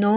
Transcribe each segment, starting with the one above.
9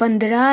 15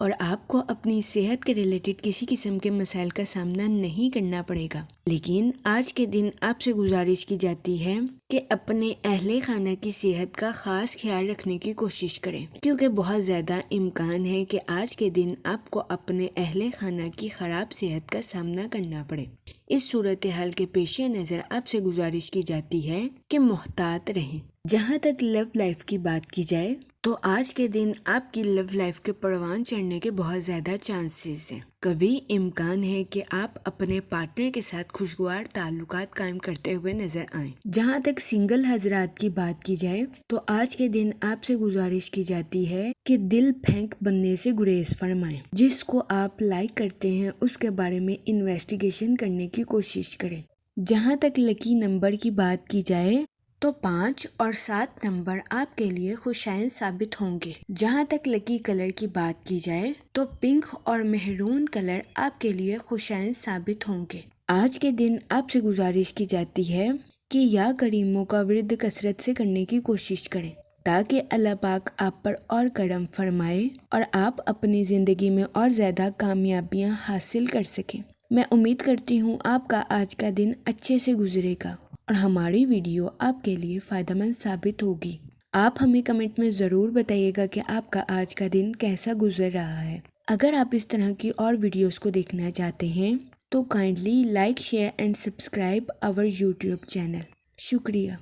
اور آپ کو اپنی صحت کے ریلیٹڈ کسی قسم کے مسائل کا سامنا نہیں کرنا پڑے گا۔ لیکن آج کے دن آپ سے گزارش کی جاتی ہے کہ اپنے اہل خانہ کی صحت کا خاص خیال رکھنے کی کوشش کریں، کیونکہ بہت زیادہ امکان ہے کہ آج کے دن آپ کو اپنے اہل خانہ کی خراب صحت کا سامنا کرنا پڑے۔ اس صورتحال کے پیش نظر آپ سے گزارش کی جاتی ہے کہ محتاط رہیں۔ جہاں تک لو لائف کی بات کی جائے تو آج کے دن آپ کی لو لائف کے پروان چڑھنے کے بہت زیادہ چانسز ہیں۔ کبھی امکان ہے کہ آپ اپنے پارٹنر کے ساتھ خوشگوار تعلقات قائم کرتے ہوئے نظر آئیں۔ جہاں تک سنگل حضرات کی بات کی جائے تو آج کے دن آپ سے گزارش کی جاتی ہے کہ دل پھینک بننے سے گریز فرمائیں۔ جس کو آپ لائک کرتے ہیں اس کے بارے میں انویسٹیگیشن کرنے کی کوشش کریں۔ جہاں تک لکی نمبر کی بات کی جائے تو 5 اور 7 نمبر آپ کے لیے خوشائن ثابت ہوں گے۔ جہاں تک لکی کلر کی بات کی جائے تو پنک اور مہرون کلر آپ کے لیے خوشائن ثابت ہوں گے۔ آج کے دن آپ سے گزارش کی جاتی ہے کہ یا کریموں کا ورد کثرت سے کرنے کی کوشش کریں تاکہ اللہ پاک آپ پر اور کرم فرمائے اور آپ اپنی زندگی میں اور زیادہ کامیابیاں حاصل کر سکیں۔ میں امید کرتی ہوں آپ کا آج کا دن اچھے سے گزرے گا اور ہماری ویڈیو آپ کے لیے فائدہ مند ثابت ہوگی۔ آپ ہمیں کمنٹ میں ضرور بتائیے گا کہ آپ کا آج کا دن کیسا گزر رہا ہے۔ اگر آپ اس طرح کی اور ویڈیوز کو دیکھنا چاہتے ہیں تو kindly like, share and subscribe our YouTube channel. شکریہ۔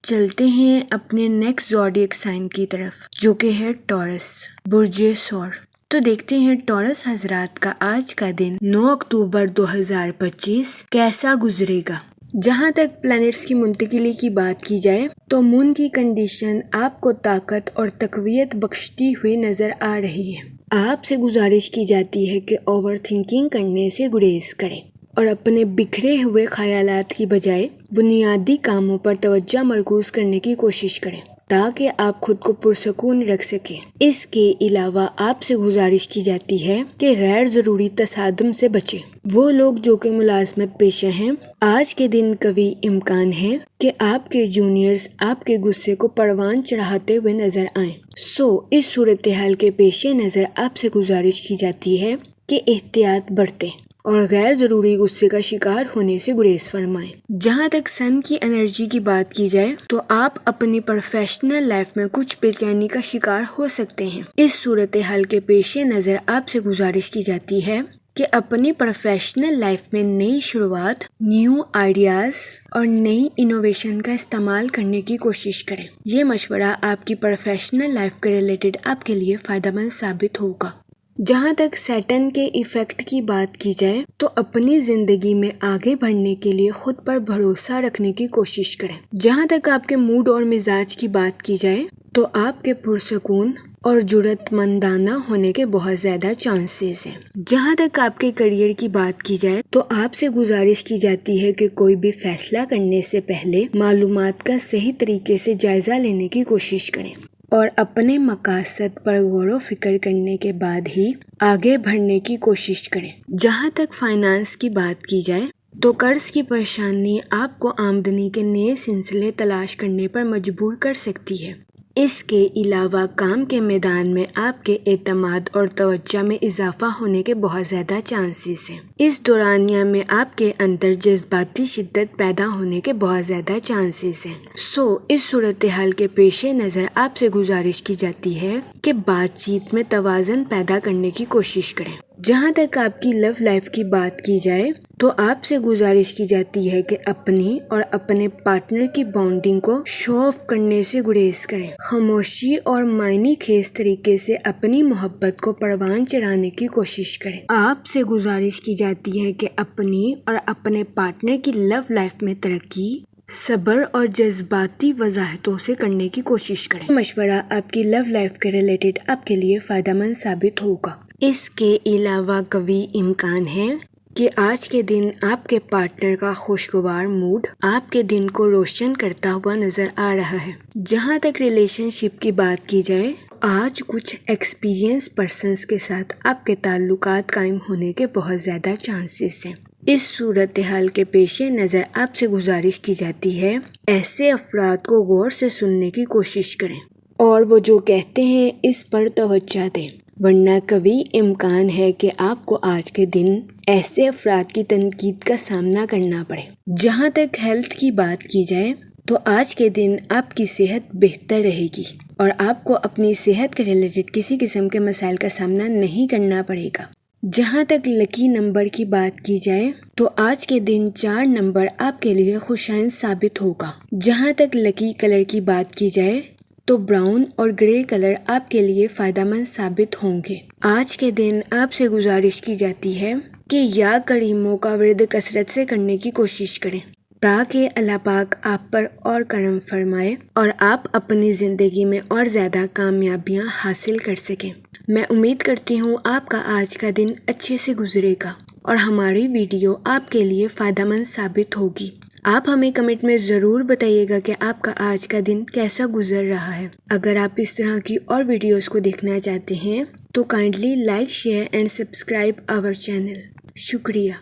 چلتے ہیں اپنے نیکسٹ زوڈیک سائن کی طرف جو کہ ہے ٹورس، برج ثور۔ تو دیکھتے ہیں ٹورس حضرات کا آج کا دن 9 اکتوبر 2025 کیسا گزرے گا۔ جہاں تک پلانٹس کی منتقلی کی بات کی جائے تو مون کی کنڈیشن آپ کو طاقت اور تقویت بخشتی ہوئی نظر آ رہی ہے۔ آپ سے گزارش کی جاتی ہے کہ اوور تھنکنگ کرنے سے گریز کریں اور اپنے بکھرے ہوئے خیالات کی بجائے بنیادی کاموں پر توجہ مرکوز کرنے کی کوشش کریں تاکہ آپ خود کو پرسکون رکھ سکیں۔ اس کے علاوہ آپ سے گزارش کی جاتی ہے کہ غیر ضروری تصادم سے بچیں۔ وہ لوگ جو کہ ملازمت پیشہ ہیں، آج کے دن کبھی امکان ہے کہ آپ کے جونیئرز آپ کے غصے کو پروان چڑھاتے ہوئے نظر آئیں۔ اس صورتحال کے پیش نظر آپ سے گزارش کی جاتی ہے کہ احتیاط برتیں اور غیر ضروری غصے کا شکار ہونے سے گریز فرمائیں۔ جہاں تک سن کی انرجی کی بات کی جائے تو آپ اپنی پروفیشنل لائف میں کچھ بے چینی کا شکار ہو سکتے ہیں۔ اس صورتحال کے پیش نظر آپ سے گزارش کی جاتی ہے کہ اپنی پروفیشنل لائف میں نئی شروعات، نیو آئیڈیاز اور نئی انوویشن کا استعمال کرنے کی کوشش کریں۔ یہ مشورہ آپ کی پروفیشنل لائف کے ریلیٹڈ آپ کے لیے فائدہ مند ثابت ہوگا۔ جہاں تک سیٹن کے ایفیکٹ کی بات کی جائے تو اپنی زندگی میں آگے بڑھنے کے لیے خود پر بھروسہ رکھنے کی کوشش کریں۔ جہاں تک آپ کے موڈ اور مزاج کی بات کی جائے تو آپ کے پرسکون اور جرأت مندانہ ہونے کے بہت زیادہ چانسز ہیں۔ جہاں تک آپ کے کریئر کی بات کی جائے تو آپ سے گزارش کی جاتی ہے کہ کوئی بھی فیصلہ کرنے سے پہلے معلومات کا صحیح طریقے سے جائزہ لینے کی کوشش کریں اور اپنے مقاصد پر غور و فکر کرنے کے بعد ہی آگے بڑھنے کی کوشش کریں۔ جہاں تک فائنانس کی بات کی جائے تو قرض کی پریشانی آپ کو آمدنی کے نئے سلسلے تلاش کرنے پر مجبور کر سکتی ہے۔ اس کے علاوہ کام کے میدان میں آپ کے اعتماد اور توجہ میں اضافہ ہونے کے بہت زیادہ چانسز ہیں۔ اس دورانیہ میں آپ کے اندر جذباتی شدت پیدا ہونے کے بہت زیادہ چانسز ہیں۔ اس صورتحال کے پیش نظر آپ سے گزارش کی جاتی ہے کہ بات چیت میں توازن پیدا کرنے کی کوشش کریں۔ جہاں تک آپ کی لو لائف کی بات کی جائے تو آپ سے گزارش کی جاتی ہے کہ اپنی اور اپنے پارٹنر کی بانڈنگ کو شو آف کرنے سے گریز کریں۔ خاموشی اور معنی خیز طریقے سے اپنی محبت کو پروان چڑھانے کی کوشش کریں۔ آپ سے گزارش کی جاتی ہے کہ اپنی اور اپنے پارٹنر کی لو لائف میں ترقی صبر اور جذباتی وضاحتوں سے کرنے کی کوشش کریں۔ مشورہ آپ کی لو لائف کے ریلیٹڈ آپ کے لیے فائدہ مند ثابت ہوگا۔ اس کے علاوہ کبھی امکان ہے کہ آج کے دن آپ کے پارٹنر کا خوشگوار موڈ آپ کے دن کو روشن کرتا ہوا نظر آ رہا ہے۔ جہاں تک ریلیشن شپ کی بات کی جائے آج کچھ ایکسپیرینس پرسنز کے ساتھ آپ کے تعلقات قائم ہونے کے بہت زیادہ چانسز ہیں۔ اس صورتحال کے پیش نظر آپ سے گزارش کی جاتی ہے ایسے افراد کو غور سے سننے کی کوشش کریں اور وہ جو کہتے ہیں اس پر توجہ دیں ورنہ کبھی امکان ہے کہ آپ کو آج کے دن ایسے افراد کی تنقید کا سامنا کرنا پڑے۔ جہاں تک ہیلتھ کی بات کی جائے تو آج کے دن آپ کی صحت بہتر رہے گی اور آپ کو اپنی صحت کے ریلیٹڈ کسی قسم کے مسائل کا سامنا نہیں کرنا پڑے گا۔ جہاں تک لکی نمبر کی بات کی جائے تو آج کے دن 4 نمبر آپ کے لیے خوشائن ثابت ہوگا۔ جہاں تک لکی کلر کی بات کی جائے تو براؤن اور گرے کلر آپ کے لیے فائدہ مند ثابت ہوں گے۔ آج کے دن آپ سے گزارش کی جاتی ہے کہ یا کریموں کا ورد کثرت سے کرنے کی کوشش کریں تاکہ اللہ پاک آپ پر اور کرم فرمائے اور آپ اپنی زندگی میں اور زیادہ کامیابیاں حاصل کر سکیں۔ میں امید کرتی ہوں آپ کا آج کا دن اچھے سے گزرے گا اور ہماری ویڈیو آپ کے لیے فائدہ مند ثابت ہوگی۔ آپ ہمیں کمنٹ میں ضرور بتائیے گا کہ آپ کا آج کا دن کیسا گزر رہا ہے۔ اگر آپ اس طرح کی اور ویڈیوز کو دیکھنا چاہتے ہیں تو kindly like, share and subscribe our channel. شکریہ۔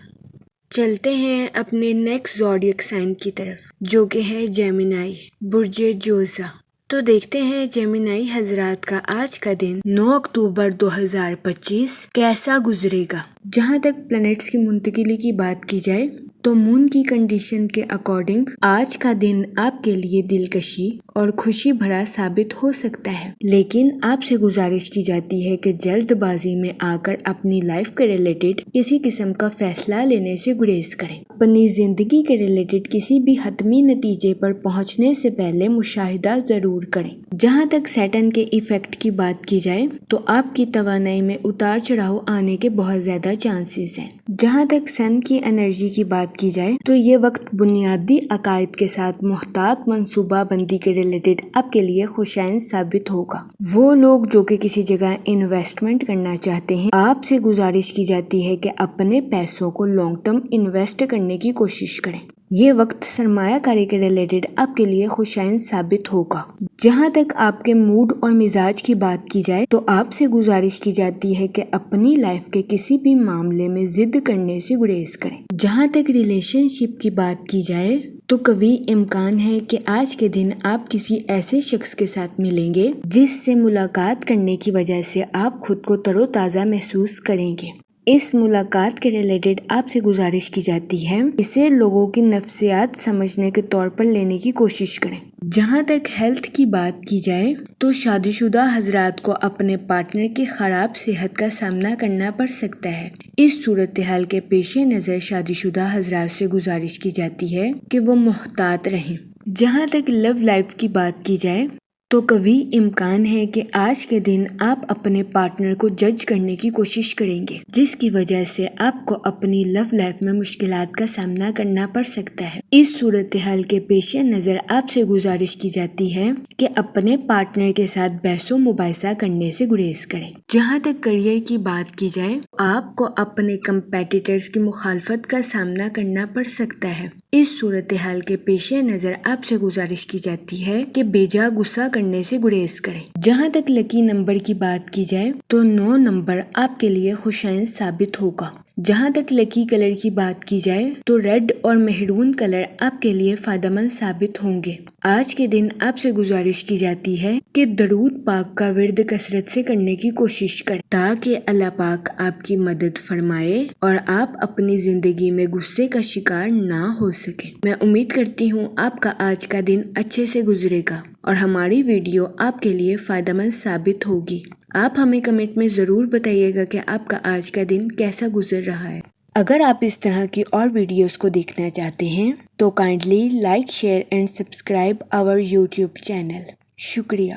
چلتے ہیں اپنے نیکسٹ زوڈیک سائن کی طرف جو کہ ہے جیمنائی، برج جوزا۔ تو دیکھتے ہیں جیمنائی حضرات کا آج کا دن 9 اکتوبر 2025 کیسا گزرے گا۔ جہاں تک پلانٹس کی منتقلی کی بات کی جائے تو مون کی کنڈیشن کے اکارڈنگ آج کا دن آپ کے لیے دلکشی اور خوشی بھرا ثابت ہو سکتا ہے، لیکن آپ سے گزارش کی جاتی ہے کہ جلد بازی میں آ کر اپنی لائف کے ریلیٹڈ کسی قسم کا فیصلہ لینے سے گریز کریں۔ اپنی زندگی کے ریلیٹڈ کسی بھی حتمی نتیجے پر پہنچنے سے پہلے مشاہدہ ضرور کریں۔ جہاں تک سیٹرن کے ایفیکٹ کی بات کی جائے تو آپ کی توانائی میں اتار چڑھاؤ آنے کے بہت زیادہ چانسز ہیں۔ جہاں تک سن کی انرجی کی بات کی جائے تو یہ وقت بنیادی عقائد کے ساتھ محتاط منصوبہ بندی کے ریلیٹڈ آپ کے لیے خوشائن ثابت ہوگا۔ وہ لوگ جو کہ کسی جگہ انویسٹمنٹ کرنا چاہتے ہیں، آپ سے گزارش کی جاتی ہے کہ اپنے پیسوں کو لانگ ٹرم انویسٹ کرنے کی کوشش کریں۔ یہ وقت سرمایہ کاری کے ریلیٹڈ آپ کے لیے خوشائن ثابت ہوگا۔ جہاں تک آپ کے موڈ اور مزاج کی بات کی جائے تو آپ سے گزارش کی جاتی ہے کہ اپنی لائف کے کسی بھی معاملے میں ضد کرنے سے گریز کریں۔ جہاں تک ریلیشن شپ کی بات کی جائے تو کبھی امکان ہے کہ آج کے دن آپ کسی ایسے شخص کے ساتھ ملیں گے جس سے ملاقات کرنے کی وجہ سے آپ خود کو تر و تازہ محسوس کریں گے۔ اس ملاقات کے ریلیٹڈ آپ سے گزارش کی جاتی ہے اسے لوگوں کی نفسیات سمجھنے کے طور پر لینے کی کوشش کریں۔ جہاں تک ہیلتھ کی بات کی جائے تو شادی شدہ حضرات کو اپنے پارٹنر کی خراب صحت کا سامنا کرنا پڑ سکتا ہے۔ اس صورتحال کے پیش نظر شادی شدہ حضرات سے گزارش کی جاتی ہے کہ وہ محتاط رہیں۔ جہاں تک لو لائف کی بات کی جائے تو کبھی امکان ہے کہ آج کے دن آپ اپنے پارٹنر کو جج کرنے کی کوشش کریں گے جس کی وجہ سے آپ کو اپنی لو لائف میں مشکلات کا سامنا کرنا پڑ سکتا ہے۔ اس صورتحال کے پیش نظر آپ سے گزارش کی جاتی ہے کہ اپنے پارٹنر کے ساتھ بحث و مباحثہ کرنے سے گریز کریں۔ جہاں تک کریئر کی بات کی جائے آپ کو اپنے کمپیٹیٹرز کی مخالفت کا سامنا کرنا پڑ سکتا ہے۔ اس صورتحال کے پیش نظر آپ سے گزارش کی جاتی ہے کہ بیجا غصہ کرنے سے گریز کریں۔ جہاں تک لکی نمبر کی بات کی جائے تو 9 نمبر آپ کے لیے خوشائن ثابت ہوگا۔ جہاں تک لکی کلر کی بات کی جائے تو ریڈ اور مہرون کلر آپ کے لیے فائدہ مند ثابت ہوں گے۔ آج کے دن آپ سے گزارش کی جاتی ہے کہ درود پاک کا ورد کثرت سے کرنے کی کوشش کریں تاکہ اللہ پاک آپ کی مدد فرمائے اور آپ اپنی زندگی میں غصے کا شکار نہ ہو سکیں۔ میں امید کرتی ہوں آپ کا آج کا دن اچھے سے گزرے گا اور ہماری ویڈیو آپ کے لیے فائدہ مند ثابت ہوگی۔ آپ ہمیں کمنٹ میں ضرور بتائیے گا کہ آپ کا آج کا دن کیسا گزر رہا ہے۔ اگر آپ اس طرح کی اور ویڈیوز کو دیکھنا چاہتے ہیں تو kindly like, share and subscribe our YouTube channel. شکریہ۔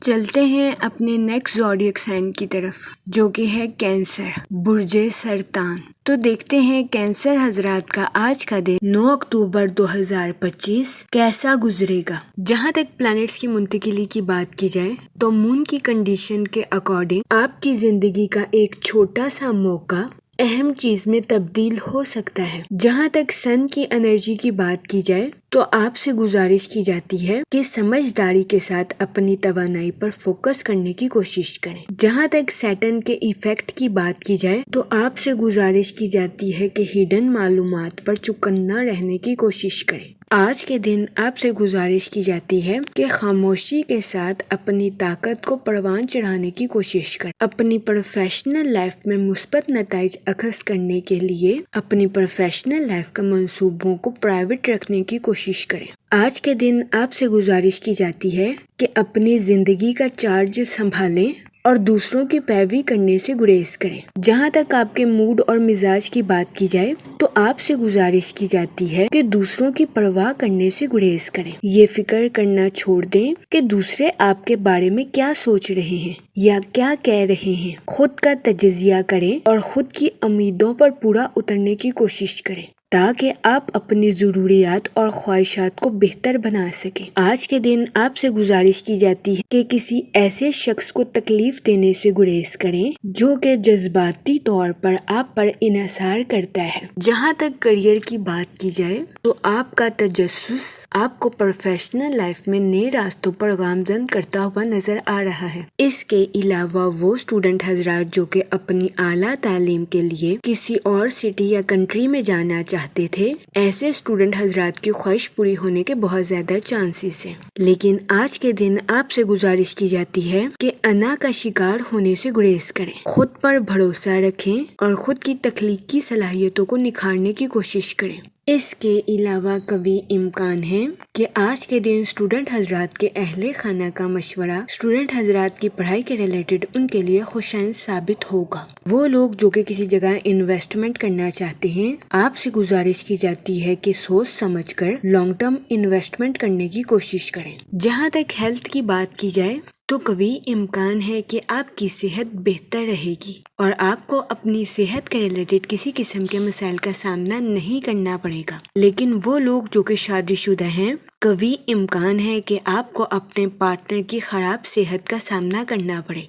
چلتے ہیں اپنے نیکسٹ زوڈیک سائن کی طرف جو کہ ہے کینسر، برج سرطان۔ تو دیکھتے ہیں کینسر حضرات کا آج کا دن 9 اکتوبر 2025 کیسا گزرے گا۔ جہاں تک پلانٹس کی منتقلی کی بات کی جائے تو مون کی کنڈیشن کے اکارڈنگ آپ کی زندگی کا ایک چھوٹا سا موقع اہم چیز میں تبدیل ہو سکتا ہے۔ جہاں تک سن کی انرجی کی بات کی جائے تو آپ سے گزارش کی جاتی ہے کہ سمجھداری کے ساتھ اپنی توانائی پر فوکس کرنے کی کوشش کریں۔ جہاں تک سیٹرن کے ایفیکٹ کی بات کی جائے تو آپ سے گزارش کی جاتی ہے کہ ہڈن معلومات پر چوکنا رہنے کی کوشش کریں۔ آج کے دن آپ سے گزارش کی جاتی ہے کہ خاموشی کے ساتھ اپنی طاقت کو پروان چڑھانے کی کوشش کریں۔ اپنی پروفیشنل لائف میں مثبت نتائج اخذ کرنے کے لیے اپنی پروفیشنل لائف کا منصوبوں کو پرائیویٹ رکھنے کی کوشش کریں۔ آج کے دن آپ سے گزارش کی جاتی ہے کہ اپنی زندگی کا چارج سنبھالیں اور دوسروں کی پیروی کرنے سے گریز کریں۔ جہاں تک آپ کے موڈ اور مزاج کی بات کی جائے تو آپ سے گزارش کی جاتی ہے کہ دوسروں کی پرواہ کرنے سے گریز کریں۔ یہ فکر کرنا چھوڑ دیں کہ دوسرے آپ کے بارے میں کیا سوچ رہے ہیں یا کیا کہہ رہے ہیں۔ خود کا تجزیہ کریں اور خود کی امیدوں پر پورا اترنے کی کوشش کریں تاکہ آپ اپنی ضروریات اور خواہشات کو بہتر بنا سکیں۔ آج کے دن آپ سے گزارش کی جاتی ہے کہ کسی ایسے شخص کو تکلیف دینے سے گریز کریں جو کہ جذباتی طور پر آپ پر انحصار کرتا ہے۔ جہاں تک کریئر کی بات کی جائے تو آپ کا تجسس آپ کو پروفیشنل لائف میں نئے راستوں پر گامزن کرتا ہوا نظر آ رہا ہے۔ اس کے علاوہ وہ اسٹوڈنٹ حضرات جو کہ اپنی اعلیٰ تعلیم کے لیے کسی اور سٹی یا کنٹری میں جانا چاہتے تھے، ایسے اسٹوڈنٹ حضرات کی خواہش پوری ہونے کے بہت زیادہ چانسز ہیں۔ لیکن آج کے دن آپ سے گزارش کی جاتی ہے کہ انا کا شکار ہونے سے گریز کریں، خود پر بھروسہ رکھیں اور خود کی تخلیقی صلاحیتوں کو نکھارنے کی کوشش کریں۔ اس کے علاوہ قوی امکان ہے کہ آج کے دن اسٹوڈنٹ حضرات کے اہل خانہ کا مشورہ اسٹوڈنٹ حضرات کی پڑھائی کے ریلیٹڈ ان کے لیے خوشائند ثابت ہوگا۔ وہ لوگ جو کہ کسی جگہ انویسٹمنٹ کرنا چاہتے ہیں، آپ سے گزارش کی جاتی ہے کہ سوچ سمجھ کر لانگ ٹرم انویسٹمنٹ کرنے کی کوشش کریں۔ جہاں تک ہیلتھ کی بات کی جائے تو قوی امکان ہے کہ آپ کی صحت بہتر رہے گی اور آپ کو اپنی صحت کے ریلیٹڈ کسی قسم کے مسائل کا سامنا نہیں کرنا پڑے گا۔ لیکن وہ لوگ جو کہ شادی شدہ ہیں، قوی امکان ہے کہ آپ کو اپنے پارٹنر کی خراب صحت کا سامنا کرنا پڑے۔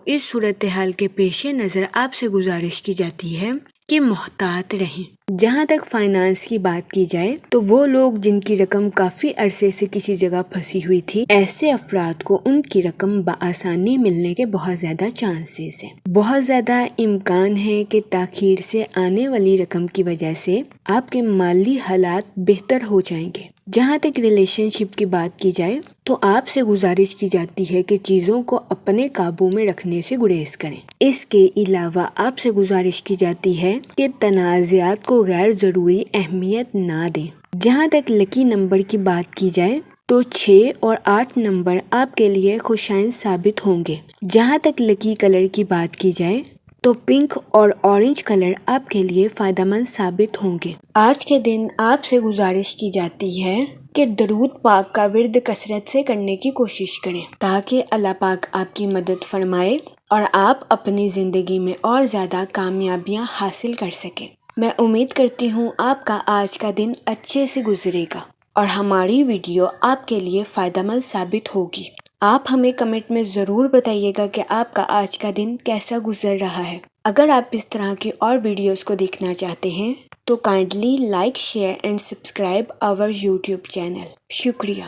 اس صورتحال کے پیش نظر آپ سے گزارش کی جاتی ہے کہ محتاط رہیں۔ جہاں تک فائنانس کی بات کی جائے تو وہ لوگ جن کی رقم کافی عرصے سے کسی جگہ پھنسی ہوئی تھی، ایسے افراد کو ان کی رقم بآسانی ملنے کے بہت زیادہ چانسز ہیں۔ بہت زیادہ امکان ہے کہ تاخیر سے آنے والی رقم کی وجہ سے آپ کے مالی حالات بہتر ہو جائیں گے۔ جہاں تک ریلیشن شپ کی بات کی جائے تو آپ سے گزارش کی جاتی ہے کہ چیزوں کو اپنے قابو میں رکھنے سے گریز کریں۔ اس کے علاوہ آپ سے گزارش کی جاتی ہے کہ تنازعات کو غیر ضروری اہمیت نہ دیں۔ جہاں تک لکی نمبر کی بات کی جائے تو 6 اور 8 نمبر آپ کے لیے خوشائند ثابت ہوں گے۔ جہاں تک لکی کلر کی بات کی جائے تو پنک اور اورنج کلر آپ کے لیے فائدہ مند ثابت ہوں گے۔ آج کے دن آپ سے گزارش کی جاتی ہے کہ درود پاک کا ورد کثرت سے کرنے کی کوشش کریں تاکہ اللہ پاک آپ کی مدد فرمائے اور آپ اپنی زندگی میں اور زیادہ کامیابیاں حاصل کر سکیں۔ میں امید کرتی ہوں آپ کا آج کا دن اچھے سے گزرے گا اور ہماری ویڈیو آپ کے لیے فائدہ مند ثابت ہوگی۔ آپ ہمیں کمنٹ میں ضرور بتائیے گا کہ آپ کا آج کا دن کیسا گزر رہا ہے۔ اگر آپ اس طرح کی اور ویڈیوز کو دیکھنا چاہتے ہیں تو kindly like, share and subscribe our YouTube channel. شکریہ۔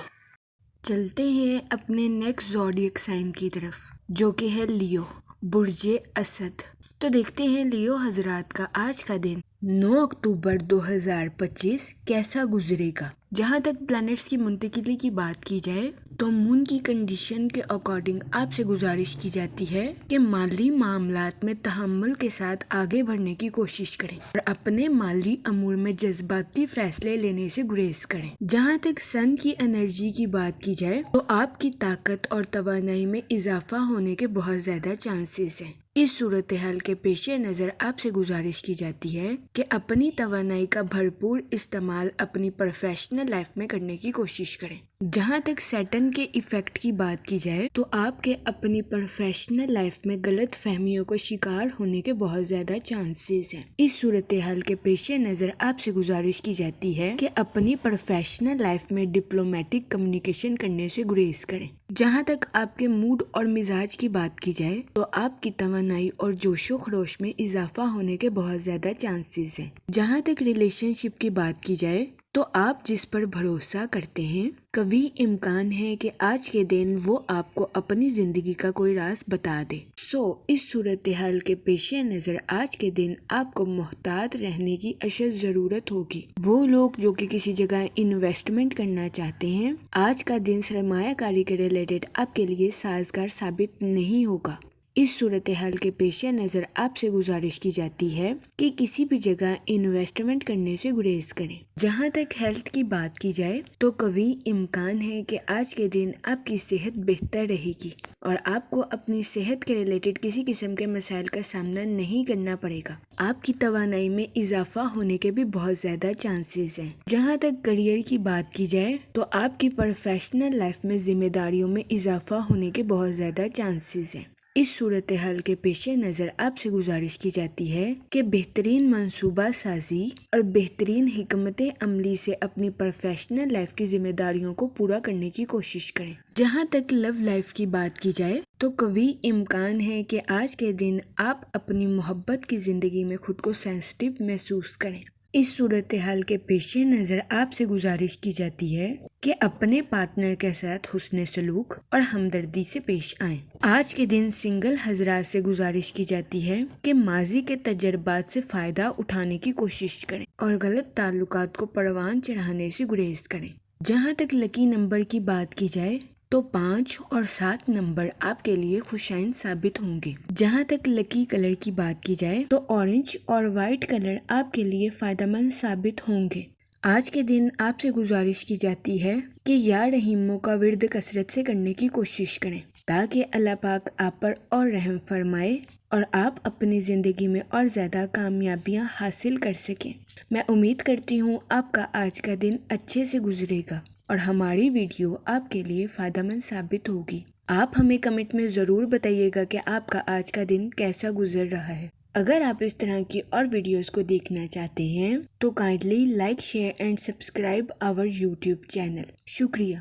چلتے ہیں اپنے نیکسٹ زوڈیک سائن کی طرف جو کہ ہے لیو، برج اسد۔ تو دیکھتے ہیں لیو حضرات کا آج کا دن 9 اکتوبر 2025 کیسا گزرے گا۔ جہاں تک پلانٹس کی منتقلی کی بات کی جائے تو مون کی کنڈیشن کے اکارڈنگ آپ سے گزارش کی جاتی ہے کہ مالی معاملات میں تحمل کے ساتھ آگے بڑھنے کی کوشش کریں اور اپنے مالی امور میں جذباتی فیصلے لینے سے گریز کریں۔ جہاں تک سن کی انرجی کی بات کی جائے تو آپ کی طاقت اور توانائی میں اضافہ ہونے کے بہت زیادہ چانسز ہیں۔ اس صورتحال کے پیش نظر آپ سے گزارش کی جاتی ہے کہ اپنی توانائی کا بھرپور استعمال اپنی پروفیشنل لائف میں کرنے کی کوشش کریں۔ جہاں تک سیٹن کے ایفیکٹ کی بات کی جائے تو آپ کے اپنی پروفیشنل لائف میں غلط فہمیوں کو شکار ہونے کے بہت زیادہ چانسز ہیں۔ اس صورتحال کے پیش نظر آپ سے گزارش کی جاتی ہے کہ اپنی پروفیشنل لائف میں ڈپلومیٹک کمیونیکیشن کرنے سے گریز کریں۔ جہاں تک آپ کے موڈ اور مزاج کی بات کی جائے تو آپ کی توانائی اور جوش و خروش میں اضافہ ہونے کے بہت زیادہ چانسز ہیں۔ جہاں تک ریلیشن شپ کی بات کی جائے تو آپ جس پر بھروسہ کرتے ہیں، قوی امکان ہے کہ آج کے دن وہ آپ کو اپنی زندگی کا کوئی راز بتا دے۔ اس صورتحال کے پیش نظر آج کے دن آپ کو محتاط رہنے کی اشد ضرورت ہوگی۔ وہ لوگ جو کہ کسی جگہ انویسٹمنٹ کرنا چاہتے ہیں، آج کا دن سرمایہ کاری کے ریلیٹڈ آپ کے لیے سازگار ثابت نہیں ہوگا۔ اس صورتحال کے پیش نظر آپ سے گزارش کی جاتی ہے کہ کسی بھی جگہ انویسٹمنٹ کرنے سے گریز کریں۔ جہاں تک ہیلتھ کی بات کی جائے تو قوی امکان ہے کہ آج کے دن آپ کی صحت بہتر رہے گی اور آپ کو اپنی صحت کے ریلیٹڈ کسی قسم کے مسائل کا سامنا نہیں کرنا پڑے گا۔ آپ کی توانائی میں اضافہ ہونے کے بھی بہت زیادہ چانسز ہیں۔ جہاں تک کریئر کی بات کی جائے تو آپ کی پروفیشنل لائف میں ذمہ داریوں میں اضافہ ہونے کے بہت زیادہ چانسز ہیں۔ اس صورتحال کے پیش نظر آپ سے گزارش کی جاتی ہے کہ بہترین منصوبہ سازی اور بہترین حکمت عملی سے اپنی پروفیشنل لائف کی ذمہ داریوں کو پورا کرنے کی کوشش کریں۔ جہاں تک لو لائف کی بات کی جائے تو قوی امکان ہے کہ آج کے دن آپ اپنی محبت کی زندگی میں خود کو سینسٹیو محسوس کریں۔ اس صورتحال کے پیش نظر آپ سے گزارش کی جاتی ہے کہ اپنے پارٹنر کے ساتھ حسن سلوک اور ہمدردی سے پیش آئیں۔ آج کے دن سنگل حضرات سے گزارش کی جاتی ہے کہ ماضی کے تجربات سے فائدہ اٹھانے کی کوشش کریں اور غلط تعلقات کو پروان چڑھانے سے گریز کریں۔ جہاں تک لکی نمبر کی بات کی جائے تو 5 اور 7 نمبر آپ کے لیے خوشائن ثابت ہوں گے۔ جہاں تک لکی کلر کی بات کی جائے تو اورنج اور وائٹ کلر آپ کے لیے فائدہ مند ثابت ہوں گے۔ آج کے دن آپ سے گزارش کی جاتی ہے کہ یا رحیموں کا ورد کثرت سے کرنے کی کوشش کریں تاکہ اللہ پاک آپ پر اور رحم فرمائے اور آپ اپنی زندگی میں اور زیادہ کامیابیاں حاصل کر سکیں۔ میں امید کرتی ہوں آپ کا آج کا دن اچھے سے گزرے گا اور ہماری ویڈیو آپ کے لیے فائدہ مند ثابت ہوگی۔ آپ ہمیں کمنٹ میں ضرور بتائیے گا کہ آپ کا آج کا دن کیسا گزر رہا ہے۔ اگر آپ اس طرح کی اور ویڈیوز کو دیکھنا چاہتے ہیں تو kindly like, share and subscribe our YouTube channel. شکریہ۔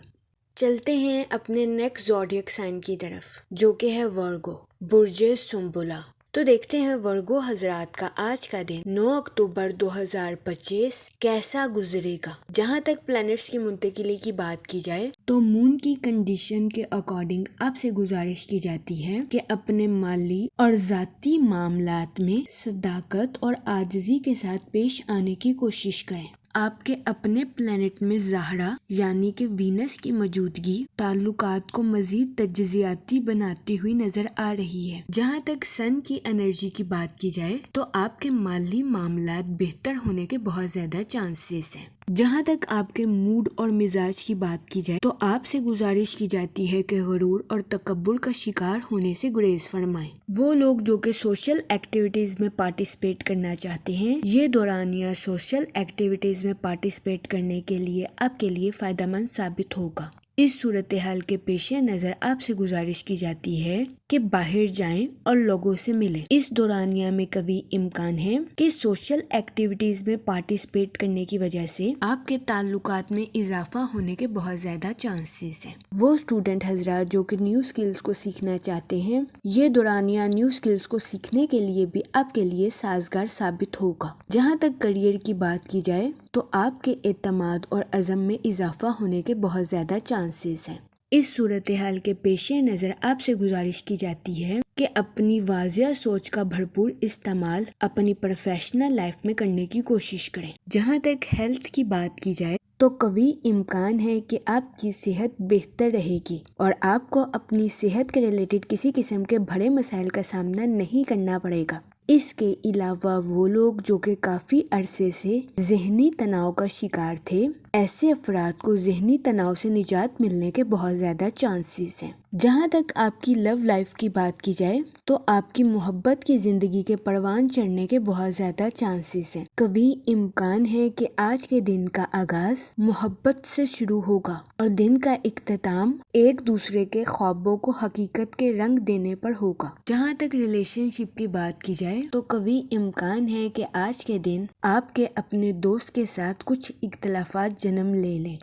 چلتے ہیں اپنے نیکسٹ زوڈیک سائن کی طرف جو کہ ہے ورگو، برج سنبلا۔ تو دیکھتے ہیں ورگو حضرات کا آج کا دن 9 اکتوبر 2025 کیسا گزرے گا۔ جہاں تک پلانٹس کی منتقلی کی بات کی جائے تو مون کی کنڈیشن کے اکارڈنگ آپ سے گزارش کی جاتی ہے کہ اپنے مالی اور ذاتی معاملات میں صداقت اور عاجزی کے ساتھ پیش آنے کی کوشش کریں۔ آپ کے اپنے پلانٹ میں زہرہ یعنی کہ وینس کی موجودگی تعلقات کو مزید تجزیاتی بناتی ہوئی نظر آ رہی ہے۔ جہاں تک سن کی انرجی کی بات کی جائے تو آپ کے مالی معاملات بہتر ہونے کے بہت زیادہ چانسز ہیں۔ جہاں تک آپ کے موڈ اور مزاج کی بات کی جائے تو آپ سے گزارش کی جاتی ہے کہ غرور اور تکبر کا شکار ہونے سے گریز فرمائیں۔ وہ لوگ جو کہ سوشل ایکٹیویٹیز میں پارٹیسپیٹ کرنا چاہتے ہیں، یہ دورانیہ سوشل ایکٹیویٹیز میں پارٹیسپیٹ کرنے کے لیے آپ کے لیے فائدہ مند ثابت ہوگا۔ اس صورتحال کے پیش نظر آپ سے گزارش کی جاتی ہے کہ باہر جائیں اور لوگوں سے ملیں۔ اس دورانیہ میں قوی امکان ہے کہ سوشل ایکٹیویٹیز میں پارٹیسپیٹ کرنے کی وجہ سے آپ کے تعلقات میں اضافہ ہونے کے بہت زیادہ چانسز ہیں۔ وہ اسٹوڈنٹ حضرات جو کہ نیو سکلز کو سیکھنا چاہتے ہیں، یہ دورانیہ نیو سکلز کو سیکھنے کے لیے بھی آپ کے لیے سازگار ثابت ہوگا۔ جہاں تک کریئر کی بات کی جائے تو آپ کے اعتماد اور عزم میں اضافہ ہونے کے بہت زیادہ چانسز ہیں۔ اس صورتحال کے پیش نظر آپ سے گزارش کی جاتی ہے کہ اپنی واضح سوچ کا بھرپور استعمال اپنی پروفیشنل لائف میں کرنے کی کوشش کریں۔ جہاں تک ہیلتھ کی بات کی جائے تو قوی امکان ہے کہ آپ کی صحت بہتر رہے گی اور آپ کو اپنی صحت کے ریلیٹڈ کسی قسم کے بڑے مسائل کا سامنا نہیں کرنا پڑے گا۔ اس کے علاوہ وہ لوگ جو کہ کافی عرصے سے ذہنی تناؤ کا شکار تھے، ایسے افراد کو ذہنی تناؤ سے نجات ملنے کے بہت زیادہ چانسز ہیں۔ جہاں تک آپ کی لو لائف کی بات کی جائے تو آپ کی محبت کی زندگی کے پروان چڑھنے کے بہت زیادہ چانسز ہیں۔ قوی امکان ہے کہ آج کے دن کا آغاز محبت سے شروع ہوگا اور دن کا اختتام ایک دوسرے کے خوابوں کو حقیقت کے رنگ دینے پر ہوگا۔ جہاں تک ریلیشن شپ کی بات کی جائے تو قوی امکان ہے کہ آج کے دن آپ کے اپنے دوست کے ساتھ کچھ اختلافات جنم لے لیں۔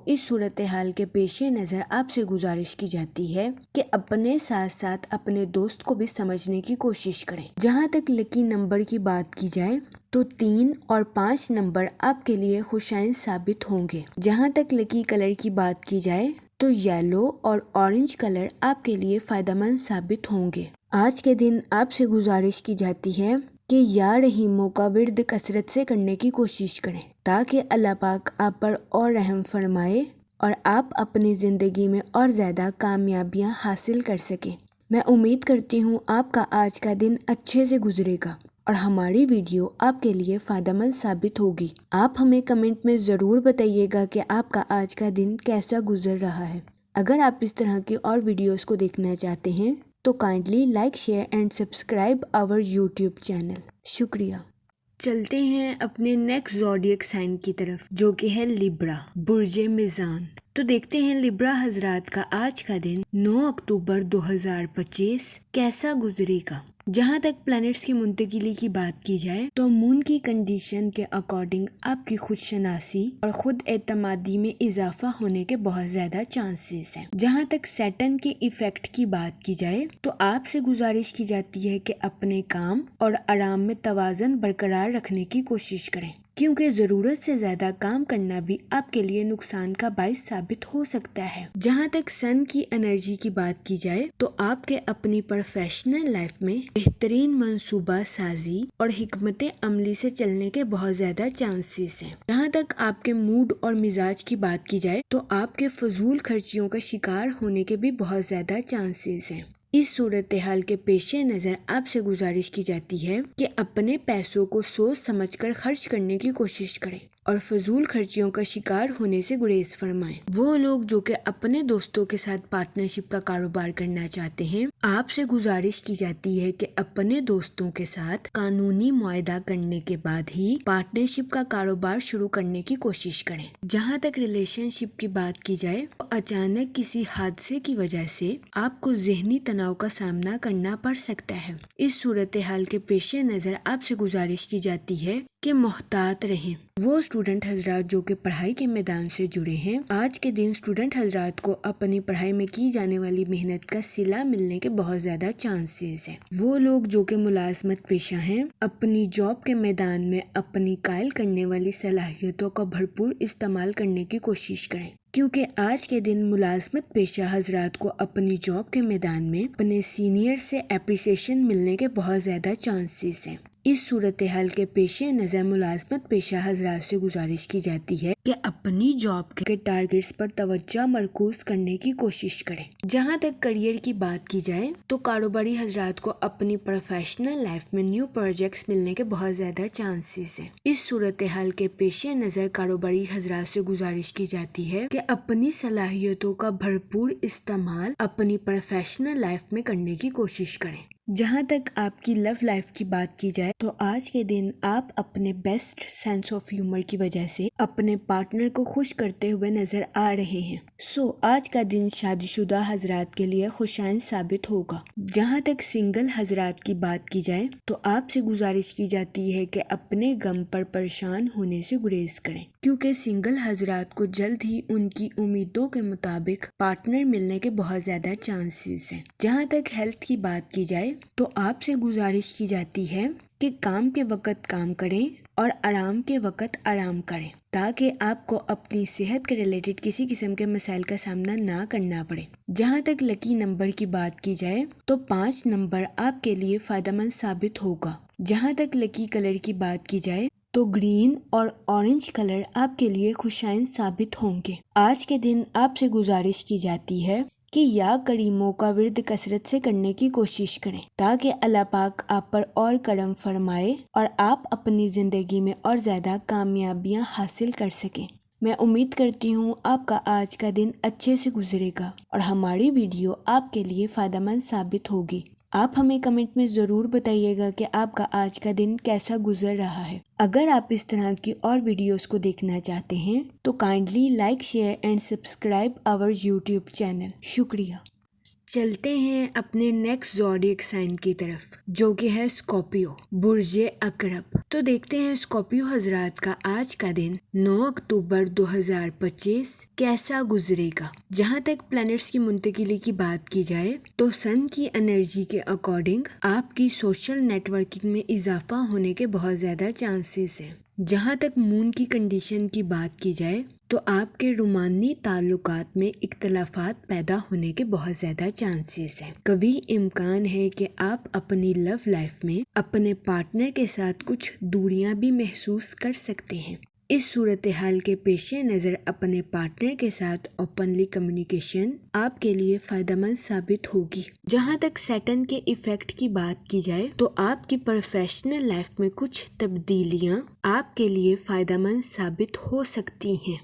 اس صورتحال کے پیش نظر آپ سے گزارش کی جاتی ہے کہ اپنے ساتھ ساتھ اپنے دوست کو بھی سمجھنے کی کوشش کریں۔ جہاں تک لکی نمبر کی بات کی جائے تو 3 اور 5 نمبر آپ کے لیے خوشائن ثابت ہوں گے۔ جہاں تک لکی کلر کی بات کی جائے تو یلو اور اورنج کلر آپ کے لیے فائدہ مند ثابت ہوں گے۔ آج کے دن آپ سے گزارش کی جاتی ہے کہ یا رحیموں کا ورد کثرت سے کرنے کی کوشش کریں تاکہ اللہ پاک آپ پر اور رحم فرمائے اور آپ اپنی زندگی میں اور زیادہ کامیابیاں حاصل کر سکیں۔ میں امید کرتی ہوں آپ کا آج کا دن اچھے سے گزرے گا اور ہماری ویڈیو آپ کے لیے فائدہ مند ثابت ہوگی۔ آپ ہمیں کمنٹ میں ضرور بتائیے گا کہ آپ کا آج کا دن کیسا گزر رہا ہے۔ اگر آپ اس طرح کی اور ویڈیوز کو دیکھنا چاہتے ہیں تو kindly like share and subscribe our YouTube channel. شکریہ۔ چلتے ہیں اپنے نیکسٹ زوڈیک سائن کی طرف جو کہ ہے لیبرا، برج میزان۔ تو دیکھتے ہیں لیبرا حضرات کا آج کا دن 9 اکتوبر 2025 کیسا گزرے گا۔ جہاں تک پلانٹس کی منتقلی کی بات کی جائے تو مون کی کنڈیشن کے اکارڈنگ آپ کی خود شناسی اور خود اعتمادی میں اضافہ ہونے کے بہت زیادہ چانسز ہیں۔ جہاں تک سیٹن کے ایفیکٹ کی بات کی جائے تو آپ سے گزارش کی جاتی ہے کہ اپنے کام اور آرام میں توازن برقرار رکھنے کی کوشش کریں، کیونکہ ضرورت سے زیادہ کام کرنا بھی آپ کے لیے نقصان کا باعث ثابت ہو سکتا ہے۔ جہاں تک سن کی انرجی کی بات کی جائے تو آپ کے اپنی پروفیشنل لائف میں بہترین منصوبہ سازی اور حکمت عملی سے چلنے کے بہت زیادہ چانسز ہیں۔ جہاں تک آپ کے موڈ اور مزاج کی بات کی جائے تو آپ کے فضول خرچیوں کا شکار ہونے کے بھی بہت زیادہ چانسز ہیں۔ اس صورتحال کے پیش نظر آپ سے گزارش کی جاتی ہے کہ اپنے پیسوں کو سوچ سمجھ کر خرچ کرنے کی کوشش کریں اور فضول خرچیوں کا شکار ہونے سے گریز فرمائیں۔ وہ لوگ جو کہ اپنے دوستوں کے ساتھ پارٹنرشپ کا کاروبار کرنا چاہتے ہیں، آپ سے گزارش کی جاتی ہے کہ اپنے دوستوں کے ساتھ قانونی معاہدہ کرنے کے بعد ہی پارٹنرشپ کا کاروبار شروع کرنے کی کوشش کریں۔ جہاں تک ریلیشن شپ کی بات کی جائے تو اچانک کسی حادثے کی وجہ سے آپ کو ذہنی تناؤ کا سامنا کرنا پڑ سکتا ہے۔ اس صورتحال کے پیش نظر آپ سے گزارش کی جاتی ہے کہ محتاط رہیں۔ وہ اسٹوڈنٹ حضرات جو کہ پڑھائی کے میدان سے جڑے ہیں، آج کے دن اسٹوڈنٹ حضرات کو اپنی پڑھائی میں کی جانے والی محنت کا صلہ ملنے کے بہت زیادہ چانسز ہیں۔ وہ لوگ جو کہ ملازمت پیشہ ہیں، اپنی جاب کے میدان میں اپنی قائل کرنے والی صلاحیتوں کا بھرپور استعمال کرنے کی کوشش کریں، کیونکہ آج کے دن ملازمت پیشہ حضرات کو اپنی جاب کے میدان میں اپنے سینئر سے اپریسیشن ملنے کے بہت زیادہ چانسز ہیں۔ اس صورتحال کے پیش نظر ملازمت پیشہ حضرات سے گزارش کی جاتی ہے کہ اپنی جاب کے ٹارگٹس پر توجہ مرکوز کرنے کی کوشش کریں۔ جہاں تک کریئر کی بات کی جائے تو کاروباری حضرات کو اپنی پروفیشنل لائف میں نیو پروجیکٹس ملنے کے بہت زیادہ چانسز ہیں۔ اس صورتحال کے پیش نظر کاروباری حضرات سے گزارش کی جاتی ہے کہ اپنی صلاحیتوں کا بھرپور استعمال اپنی پروفیشنل لائف میں کرنے کی کوشش کریں۔ جہاں تک آپ کی لو لائف کی بات کی جائے تو آج کے دن آپ اپنے بیسٹ سینس آف ہیومر کی وجہ سے اپنے پارٹنر کو خوش کرتے ہوئے نظر آ رہے ہیں۔ آج کا دن شادی شدہ حضرات کے لیے خوشائن ثابت ہوگا۔ جہاں تک سنگل حضرات کی بات کی جائے تو آپ سے گزارش کی جاتی ہے کہ اپنے غم پر پریشان ہونے سے گریز کریں، کیونکہ سنگل حضرات کو جلد ہی ان کی امیدوں کے مطابق پارٹنر ملنے کے بہت زیادہ چانسز ہیں۔ جہاں تک ہیلتھ کی بات کی جائے تو آپ سے گزارش کی جاتی ہے کہ کام کے وقت کام کریں اور آرام کے وقت آرام کریں تاکہ آپ کو اپنی صحت کے ریلیٹڈ کسی قسم کے مسائل کا سامنا نہ کرنا پڑے۔ جہاں تک لکی نمبر کی بات کی جائے تو 5 نمبر آپ کے لیے فائدہ مند ثابت ہوگا۔ جہاں تک لکی کلر کی بات کی جائے تو گرین اور اورنج کلر آپ کے لیے خوشائن ثابت ہوں گے۔ آج کے دن آپ سے گزارش کی جاتی ہے کہ یا کریموں کا ورد کثرت سے کرنے کی کوشش کریں تاکہ اللہ پاک آپ پر اور کرم فرمائے اور آپ اپنی زندگی میں اور زیادہ کامیابیاں حاصل کر سکیں۔ میں امید کرتی ہوں آپ کا آج کا دن اچھے سے گزرے گا اور ہماری ویڈیو آپ کے لیے فائدہ مند ثابت ہوگی۔ آپ ہمیں کمنٹ میں ضرور بتائیے گا کہ آپ کا آج کا دن کیسا گزر رہا ہے۔ اگر آپ اس طرح کی اور ویڈیوز کو دیکھنا چاہتے ہیں تو kindly like share and subscribe our YouTube channel. شکریہ۔ چلتے ہیں اپنے نیکسٹ زوڈیک سائن کی طرف جو کہ ہے اسکارپیو، برج عقرب۔ تو دیکھتے ہیں اسکارپیو حضرات کا آج کا دن 9 اکتوبر 2025 کیسا گزرے گا۔ جہاں تک پلانٹس کی منتقلی کی بات کی جائے تو سن کی انرجی کے اکارڈنگ آپ کی سوشل نیٹ ورکنگ میں اضافہ ہونے کے بہت زیادہ چانسز ہیں۔ جہاں تک مون کی کنڈیشن کی بات کی جائے تو آپ کے رومانی تعلقات میں اختلافات پیدا ہونے کے بہت زیادہ چانسز ہیں۔ کبھی امکان ہے کہ آپ اپنی لو لائف میں اپنے پارٹنر کے ساتھ کچھ دوریاں بھی محسوس کر سکتے ہیں۔ اس صورتحال کے پیش نظر اپنے پارٹنر کے ساتھ اوپنلی کمیونیکیشن آپ کے لیے فائدہ مند ثابت ہوگی۔ جہاں تک سیٹرن کے ایفیکٹ کی بات کی جائے تو آپ کی پروفیشنل لائف میں کچھ تبدیلیاں آپ کے لیے فائدہ مند ثابت ہو سکتی ہیں۔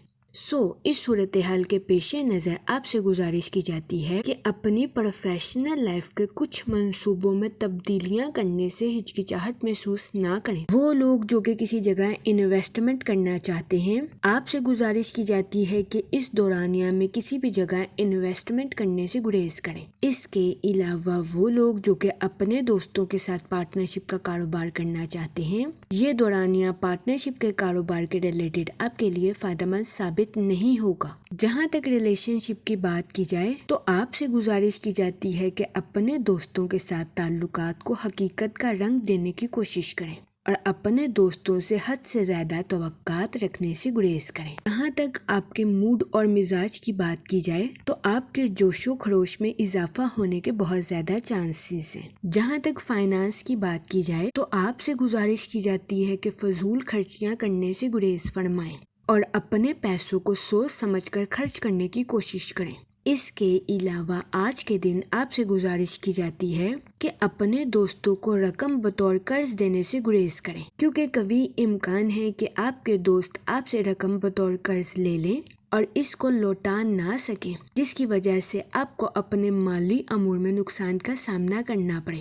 اس صورتحال کے پیش نظر آپ سے گزارش کی جاتی ہے کہ اپنی پروفیشنل لائف کے کچھ منصوبوں میں تبدیلیاں کرنے سے ہچکچاہٹ محسوس نہ کریں۔ وہ لوگ جو کہ کسی جگہ انویسٹمنٹ کرنا چاہتے ہیں، آپ سے گزارش کی جاتی ہے کہ اس دورانیہ میں کسی بھی جگہ انویسٹمنٹ کرنے سے گریز کریں۔ اس کے علاوہ وہ لوگ جو کہ اپنے دوستوں کے ساتھ پارٹنرشپ کا کاروبار کرنا چاہتے ہیں، یہ دورانیہ پارٹنرشپ کے کاروبار کے ریلیٹڈ آپ کے لیے فائدہ مند ثابت نہیں ہوگا۔ جہاں تک ریلیشن شپ کی بات کی جائے تو آپ سے گزارش کی جاتی ہے کہ اپنے دوستوں کے ساتھ تعلقات کو حقیقت کا رنگ دینے کی کوشش کریں اور اپنے دوستوں سے حد سے زیادہ توقعات رکھنے سے گریز کریں۔ جہاں تک آپ کے موڈ اور مزاج کی بات کی جائے تو آپ کے جوش و خروش میں اضافہ ہونے کے بہت زیادہ چانسز ہیں۔ جہاں تک فائنانس کی بات کی جائے تو آپ سے گزارش کی جاتی ہے کہ فضول خرچیاں کرنے سے گریز فرمائیں اور اپنے پیسوں کو سوچ سمجھ کر خرچ کرنے کی کوشش کریں۔ اس کے علاوہ آج کے دن آپ سے گزارش کی جاتی ہے کہ اپنے دوستوں کو رقم بطور قرض دینے سے گریز کریں، کیونکہ کبھی امکان ہے کہ آپ کے دوست آپ سے رقم بطور قرض لے لیں اور اس کو لوٹا نہ سکیں، جس کی وجہ سے آپ کو اپنے مالی امور میں نقصان کا سامنا کرنا پڑے۔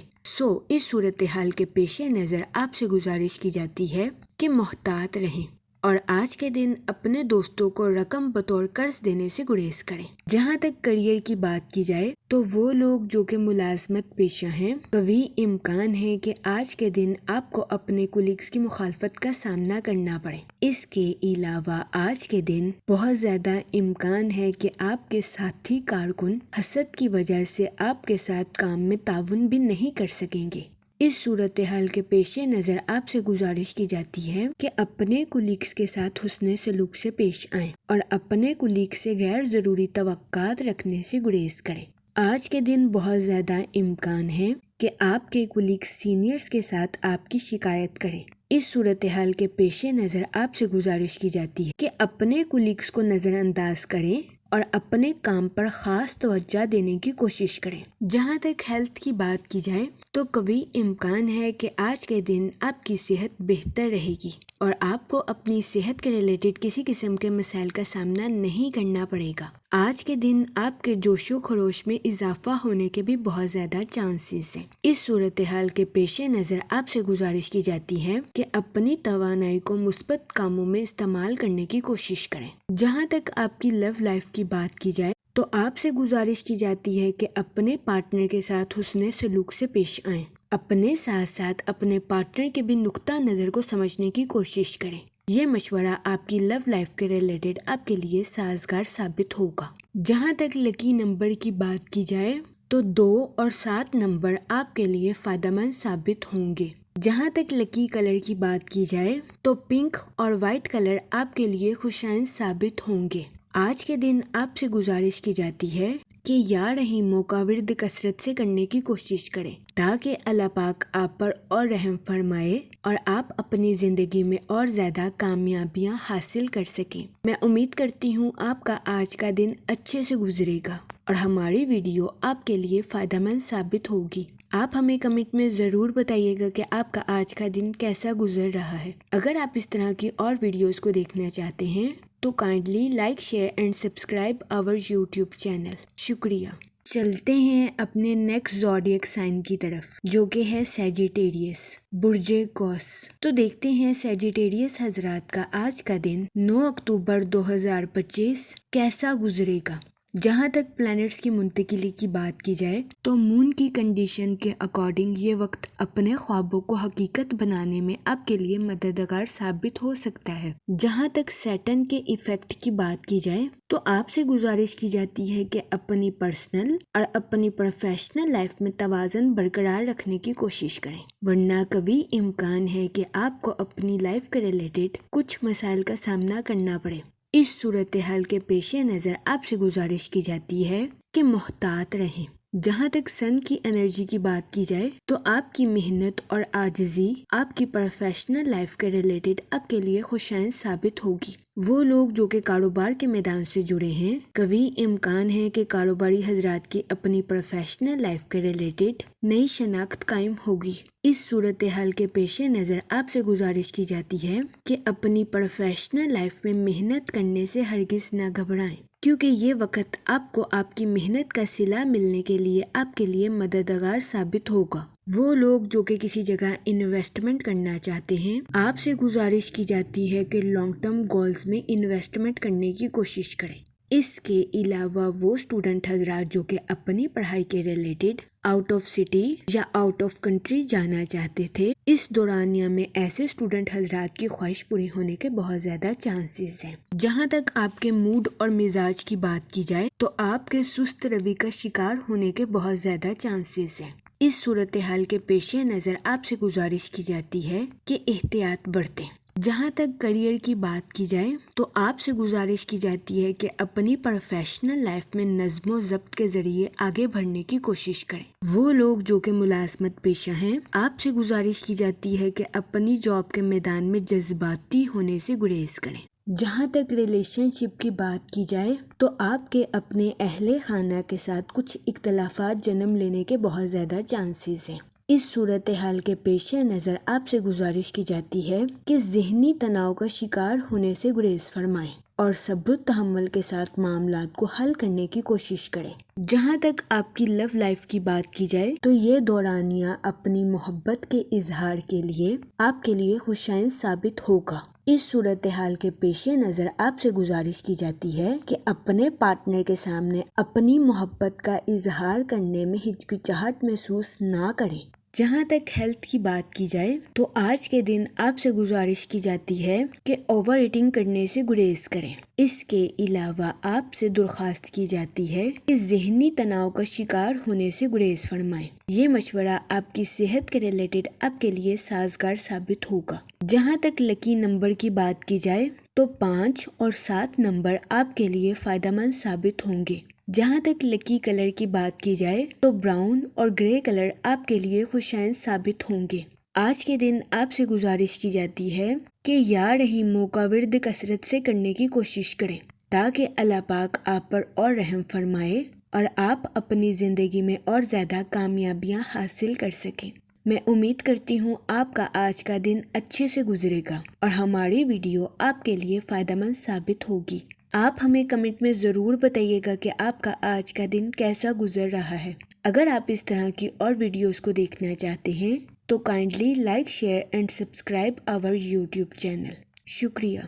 اس صورتحال کے پیش نظر آپ سے گزارش کی جاتی ہے کہ محتاط رہیں اور آج کے دن اپنے دوستوں کو رقم بطور قرض دینے سے گریز کریں۔ جہاں تک کریئر کی بات کی جائے تو وہ لوگ جو کہ ملازمت پیشہ ہیں، کبھی امکان ہے کہ آج کے دن آپ کو اپنے کولیگز کی مخالفت کا سامنا کرنا پڑے۔ اس کے علاوہ آج کے دن بہت زیادہ امکان ہے کہ آپ کے ساتھی کارکن حسد کی وجہ سے آپ کے ساتھ کام میں تعاون بھی نہیں کر سکیں گے۔ اس صورتحال کے پیش نظر آپ سے گزارش کی جاتی ہے کہ اپنے کولیگز کے ساتھ حسن سلوک سے پیش آئیں اور اپنے کولیگ سے غیر ضروری توقعات رکھنے سے گریز کریں۔ آج کے دن بہت زیادہ امکان ہے کہ آپ کے کولیگ سینئرز کے ساتھ آپ کی شکایت کریں۔ اس صورتحال کے پیش نظر آپ سے گزارش کی جاتی ہے کہ اپنے کولیگز کو نظر انداز کریں اور اپنے کام پر خاص توجہ دینے کی کوشش کریں۔ جہاں تک ہیلتھ کی بات کی جائے تو کبھی امکان ہے کہ آج کے دن آپ کی صحت بہتر رہے گی اور آپ کو اپنی صحت کے ریلیٹڈ کسی قسم کے مسائل کا سامنا نہیں کرنا پڑے گا۔ آج کے دن آپ کے جوش و خروش میں اضافہ ہونے کے بھی بہت زیادہ چانسز ہیں۔ اس صورتحال کے پیش نظر آپ سے گزارش کی جاتی ہے کہ اپنی توانائی کو مثبت کاموں میں استعمال کرنے کی کوشش کریں۔ جہاں تک آپ کی لو لائف کی بات کی جائے تو آپ سے گزارش کی جاتی ہے کہ اپنے پارٹنر کے ساتھ حسن سلوک سے پیش آئیں، اپنے ساتھ ساتھ اپنے پارٹنر کے بھی نقطہ نظر کو سمجھنے کی کوشش کریں۔ یہ مشورہ آپ کی لو لائف کے ریلیٹڈ آپ کے لیے سازگار ثابت ہوگا۔ جہاں تک لکی نمبر کی بات کی جائے تو 2 اور 7 نمبر آپ کے لیے فائدہ مند ثابت ہوں گے۔ جہاں تک لکی کلر کی بات کی جائے تو پنک اور وائٹ کلر آپ کے لیے خوشائن ثابت ہوں گے۔ آج کے دن آپ سے گزارش کی جاتی ہے کہ یا رحیموں کا ورد کثرت سے کرنے کی کوشش کریں تاکہ اللہ پاک آپ پر اور رحم فرمائے اور آپ اپنی زندگی میں اور زیادہ کامیابیاں حاصل کر سکیں۔ میں امید کرتی ہوں آپ کا آج کا دن اچھے سے گزرے گا اور ہماری ویڈیو آپ کے لیے فائدہ مند ثابت ہوگی۔ آپ ہمیں کمنٹ میں ضرور بتائیے گا کہ آپ کا آج کا دن کیسا گزر رہا ہے۔ اگر آپ اس طرح کی اور ویڈیوز کو دیکھنا چاہتے ہیں تو kindly like share and subscribe our YouTube channel. شکریہ۔ چلتے ہیں اپنے نیکسٹ زوڈیک سائن کی طرف جو کہ ہے سیجیٹیریس، برج قوس۔ تو دیکھتے ہیں سیجیٹیریس حضرات کا آج کا دن 9 اکتوبر 2025 کیسا گزرے گا۔ جہاں تک پلانٹس کی منتقلی کی بات کی جائے تو مون کی کنڈیشن کے اکارڈنگ یہ وقت اپنے خوابوں کو حقیقت بنانے میں آپ کے لیے مددگار ثابت ہو سکتا ہے۔ جہاں تک سیٹرن کے ایفیکٹ کی بات کی جائے تو آپ سے گزارش کی جاتی ہے کہ اپنی پرسنل اور اپنی پروفیشنل لائف میں توازن برقرار رکھنے کی کوشش کریں، ورنہ کبھی امکان ہے کہ آپ کو اپنی لائف کے ریلیٹڈ کچھ مسائل کا سامنا کرنا پڑے۔ اس صورتحال کے پیش نظر آپ سے گزارش کی جاتی ہے کہ محتاط رہیں۔ جہاں تک سن کی انرجی کی بات کی جائے تو آپ کی محنت اور عاجزی آپ کی پروفیشنل لائف کے ریلیٹڈ آپ کے لیے خوشائن ثابت ہوگی۔ وہ لوگ جو کہ کاروبار کے میدان سے جڑے ہیں، کبھی امکان ہے کہ کاروباری حضرات کی اپنی پروفیشنل لائف کے ریلیٹڈ نئی شناخت قائم ہوگی۔ اس صورتحال کے پیش نظر آپ سے گزارش کی جاتی ہے کہ اپنی پروفیشنل لائف میں محنت کرنے سے ہرگز نہ گھبرائیں، کیونکہ یہ وقت آپ کو آپ کی محنت کا صلہ ملنے کے لیے آپ کے لیے مددگار ثابت ہوگا۔ وہ لوگ جو کہ کسی جگہ انویسٹمنٹ کرنا چاہتے ہیں، آپ سے گزارش کی جاتی ہے کہ لانگ ٹرم گولز میں انویسٹمنٹ کرنے کی کوشش کریں۔ اس کے علاوہ وہ اسٹوڈنٹ حضرات جو کہ اپنی پڑھائی کے ریلیٹڈ آؤٹ آف سٹی یا آؤٹ آف کنٹری جانا چاہتے تھے، اس دورانیہ میں ایسے اسٹوڈنٹ حضرات کی خواہش پوری ہونے کے بہت زیادہ چانسز ہیں۔ جہاں تک آپ کے موڈ اور مزاج کی بات کی جائے تو آپ کے سست روی کا شکار ہونے کے بہت زیادہ چانسز ہیں۔ اس صورتحال کے پیش نظر آپ سے گزارش کی جاتی ہے کہ احتیاط برتیں۔ جہاں تک کریئر کی بات کی جائے تو آپ سے گزارش کی جاتی ہے کہ اپنی پروفیشنل لائف میں نظم و ضبط کے ذریعے آگے بڑھنے کی کوشش کریں۔ وہ لوگ جو کہ ملازمت پیشہ ہیں، آپ سے گزارش کی جاتی ہے کہ اپنی جاب کے میدان میں جذباتی ہونے سے گریز کریں۔ جہاں تک ریلیشن شپ کی بات کی جائے تو آپ کے اپنے اہل خانہ کے ساتھ کچھ اختلافات جنم لینے کے بہت زیادہ چانسز ہیں۔ اس صورتحال کے پیش نظر آپ سے گزارش کی جاتی ہے کہ ذہنی تناؤ کا شکار ہونے سے گریز فرمائیں اور صبر و تحمل کے ساتھ معاملات کو حل کرنے کی کوشش کریں۔ جہاں تک آپ کی لو لائف کی بات کی جائے تو یہ دورانیہ اپنی محبت کے اظہار کے لیے آپ کے لیے خوشائن ثابت ہوگا۔ اس صورتحال کے پیش نظر آپ سے گزارش کی جاتی ہے کہ اپنے پارٹنر کے سامنے اپنی محبت کا اظہار کرنے میں ہچکچاہٹ محسوس نہ کریں۔ جہاں تک ہیلتھ کی بات کی جائے تو آج کے دن آپ سے گزارش کی جاتی ہے کہ اوور ایٹنگ کرنے سے گریز کریں۔ اس کے علاوہ آپ سے درخواست کی جاتی ہے کہ ذہنی تناؤ کا شکار ہونے سے گریز فرمائیں۔ یہ مشورہ آپ کی صحت کے ریلیٹڈ آپ کے لیے سازگار ثابت ہوگا۔ جہاں تک لکی نمبر کی بات کی جائے تو 5 اور 7 نمبر آپ کے لیے فائدہ مند ثابت ہوں گے۔ جہاں تک لکی کلر کی بات کی جائے تو براؤن اور گرے کلر آپ کے لیے خوشائن ثابت ہوں گے۔ آج کے دن آپ سے گزارش کی جاتی ہے کہ یا رحیموں کا ورد کثرت سے کرنے کی کوشش کریں تاکہ اللہ پاک آپ پر اور رحم فرمائے اور آپ اپنی زندگی میں اور زیادہ کامیابیاں حاصل کر سکیں۔ میں امید کرتی ہوں آپ کا آج کا دن اچھے سے گزرے گا اور ہماری ویڈیو آپ کے لیے فائدہ مند ثابت ہوگی۔ آپ ہمیں کمنٹ میں ضرور بتائیے گا کہ آپ کا آج کا دن کیسا گزر رہا ہے۔ اگر آپ اس طرح کی اور ویڈیوز کو دیکھنا چاہتے ہیں تو kindly like, share and subscribe our YouTube channel. شکریہ۔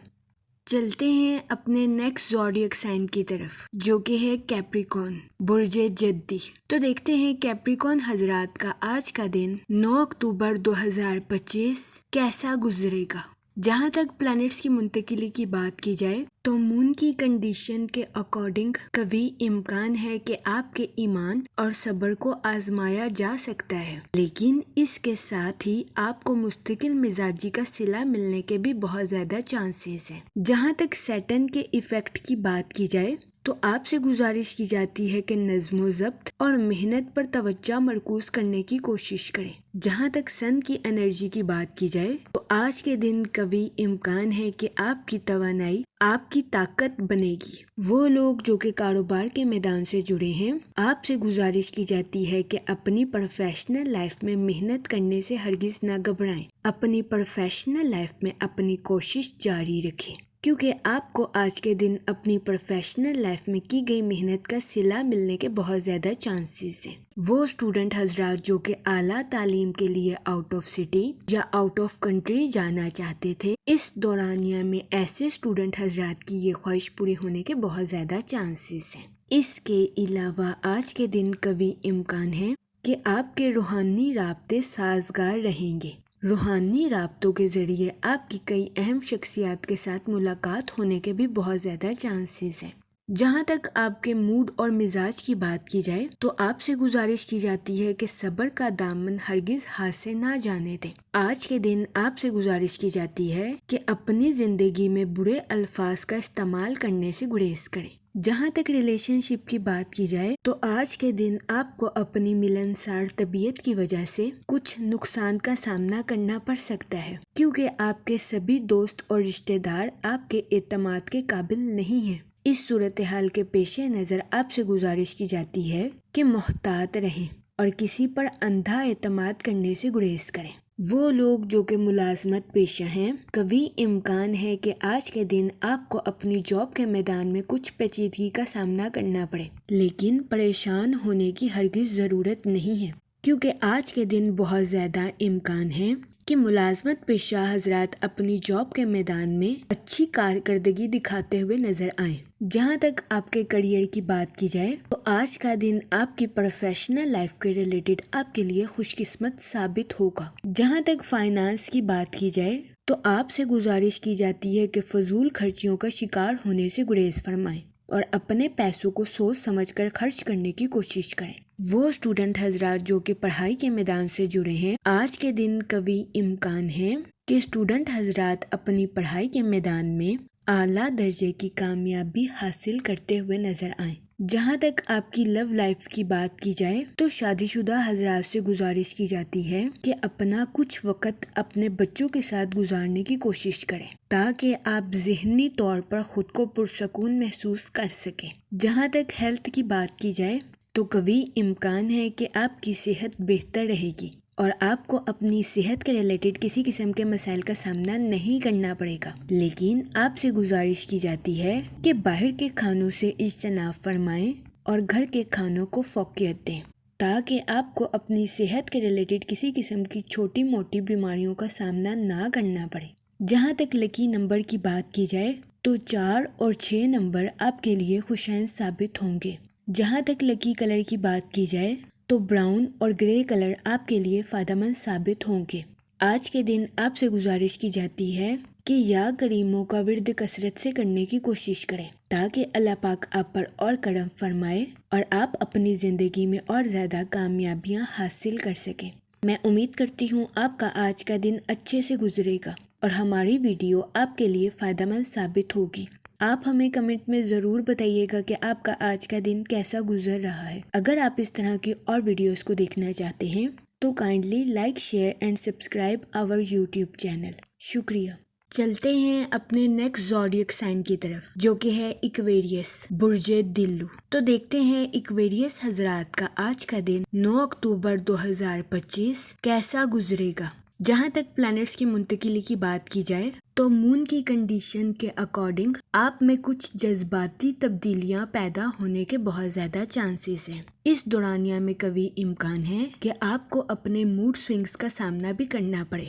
چلتے ہیں اپنے نیکسٹ زوڈیک سائن کی طرف جو کہ ہے کیپریکون، برج جدی۔ تو دیکھتے ہیں کیپریکون حضرات کا آج کا دن 9 اکتوبر 2025 کیسا گزرے گا۔ جہاں تک پلانٹس کی منتقلی کی بات کی جائے تو مون کی کنڈیشن کے اکارڈنگ کبھی امکان ہے کہ آپ کے ایمان اور صبر کو آزمایا جا سکتا ہے، لیکن اس کے ساتھ ہی آپ کو مستقل مزاجی کا صلہ ملنے کے بھی بہت زیادہ چانسز ہیں۔ جہاں تک سیٹرن کے ایفیکٹ کی بات کی جائے تو آپ سے گزارش کی جاتی ہے کہ نظم و ضبط اور محنت پر توجہ مرکوز کرنے کی کوشش کریں۔ جہاں تک سن کی انرجی کی بات کی جائے تو آج کے دن کبھی امکان ہے کہ آپ کی توانائی آپ کی طاقت بنے گی۔ وہ لوگ جو کہ کاروبار کے میدان سے جڑے ہیں، آپ سے گزارش کی جاتی ہے کہ اپنی پروفیشنل لائف میں محنت کرنے سے ہرگز نہ گھبرائیں۔ اپنی پروفیشنل لائف میں اپنی کوشش جاری رکھیں، کیونکہ آپ کو آج کے دن اپنی پروفیشنل لائف میں کی گئی محنت کا صلہ ملنے کے بہت زیادہ چانسز ہیں۔ وہ اسٹوڈنٹ حضرات جو کہ اعلیٰ تعلیم کے لیے آؤٹ آف سٹی یا آؤٹ آف کنٹری جانا چاہتے تھے، اس دورانیہ میں ایسے اسٹوڈنٹ حضرات کی یہ خواہش پوری ہونے کے بہت زیادہ چانسز ہیں۔ اس کے علاوہ آج کے دن قوی امکان ہے کہ آپ کے روحانی رابطے سازگار رہیں گے۔ روحانی رابطوں کے ذریعے آپ کی کئی اہم شخصیات کے ساتھ ملاقات ہونے کے بھی بہت زیادہ چانسز ہیں۔ جہاں تک آپ کے موڈ اور مزاج کی بات کی جائے تو آپ سے گزارش کی جاتی ہے کہ صبر کا دامن ہرگز ہاتھ سے نہ جانے دیں۔ آج کے دن آپ سے گزارش کی جاتی ہے کہ اپنی زندگی میں برے الفاظ کا استعمال کرنے سے گریز کریں۔ جہاں تک ریلیشن شپ کی بات کی جائے تو آج کے دن آپ کو اپنی ملنسار طبیعت کی وجہ سے کچھ نقصان کا سامنا کرنا پڑ سکتا ہے، کیونکہ آپ کے سبھی دوست اور رشتہ دار آپ کے اعتماد کے قابل نہیں ہیں۔ اس صورتحال کے پیش نظر آپ سے گزارش کی جاتی ہے کہ محتاط رہیں اور کسی پر اندھا اعتماد کرنے سے گریز کریں۔ وہ لوگ جو کہ ملازمت پیشہ ہیں، قوی امکان ہے کہ آج کے دن آپ کو اپنی جاب کے میدان میں کچھ پیچیدگی کا سامنا کرنا پڑے، لیکن پریشان ہونے کی ہرگز ضرورت نہیں ہے، کیونکہ آج کے دن بہت زیادہ امکان ہے کہ ملازمت پیشہ حضرات اپنی جاب کے میدان میں اچھی کارکردگی دکھاتے ہوئے نظر آئیں۔ جہاں تک آپ کے کریئر کی بات کی جائے تو آج کا دن آپ کی پروفیشنل لائف کے ریلیٹڈ آپ کے لیے خوش قسمت ثابت ہوگا۔ جہاں تک فائنانس کی بات کی جائے تو آپ سے گزارش کی جاتی ہے کہ فضول خرچیوں کا شکار ہونے سے گریز فرمائیں اور اپنے پیسوں کو سوچ سمجھ کر خرچ کرنے کی کوشش کریں۔ وہ اسٹوڈنٹ حضرات جو کہ پڑھائی کے میدان سے جڑے ہیں، آج کے دن قوی امکان ہے کہ اسٹوڈنٹ حضرات اپنی پڑھائی کے میدان میں اعلیٰ درجے کی کامیابی حاصل کرتے ہوئے نظر آئیں۔ جہاں تک آپ کی لو لائف کی بات کی جائے تو شادی شدہ حضرات سے گزارش کی جاتی ہے کہ اپنا کچھ وقت اپنے بچوں کے ساتھ گزارنے کی کوشش کریں تاکہ آپ ذہنی طور پر خود کو پرسکون محسوس کر سکیں۔ جہاں تک ہیلتھ کی بات کی جائے تو قوی امکان ہے کہ آپ کی صحت بہتر رہے گی اور آپ کو اپنی صحت کے ریلیٹڈ کسی قسم کے مسائل کا سامنا نہیں کرنا پڑے گا، لیکن آپ سے گزارش کی جاتی ہے کہ باہر کے کھانوں سے اجتناب فرمائیں اور گھر کے کھانوں کو فوقیت دیں تاکہ آپ کو اپنی صحت کے ریلیٹڈ کسی قسم کی چھوٹی موٹی بیماریوں کا سامنا نہ کرنا پڑے۔ جہاں تک لکی نمبر کی بات کی جائے تو 4 اور 6 نمبر آپ کے لیے خوشائن ثابت ہوں گے۔ جہاں تک لکی کلر کی بات کی جائے تو براؤن اور گرے کلر آپ کے لیے فائدہ مند ثابت ہوں گے۔ آج کے دن آپ سے گزارش کی جاتی ہے کہ یا کریموں کا ورد کثرت سے کرنے کی کوشش کریں تاکہ اللہ پاک آپ پر اور کرم فرمائے اور آپ اپنی زندگی میں اور زیادہ کامیابیاں حاصل کر سکیں۔ میں امید کرتی ہوں آپ کا آج کا دن اچھے سے گزرے گا اور ہماری ویڈیو آپ کے لیے فائدہ مند ثابت ہوگی۔ آپ ہمیں کمنٹ میں ضرور بتائیے گا کہ آپ کا آج کا دن کیسا گزر رہا ہے۔ اگر آپ اس طرح کی اور ویڈیوز کو دیکھنا چاہتے ہیں تو kindly like, share and subscribe our YouTube channel. شکریہ۔ چلتے ہیں اپنے نیکسٹ زوڈیک سائن کی طرف جو کہ ہے ایکویریس، برج دلو۔ تو دیکھتے ہیں ایکویریس حضرات کا آج کا دن 9 اکتوبر 2025 کیسا گزرے گا۔ جہاں تک پلانٹس کی منتقلی کی بات کی جائے تو مون کی کنڈیشن کے اکارڈنگ آپ میں کچھ جذباتی تبدیلیاں پیدا ہونے کے بہت زیادہ چانسز ہیں۔ اس دورانیہ میں قوی امکان ہے کہ آپ کو اپنے موڈ سوئنگز کا سامنا بھی کرنا پڑے۔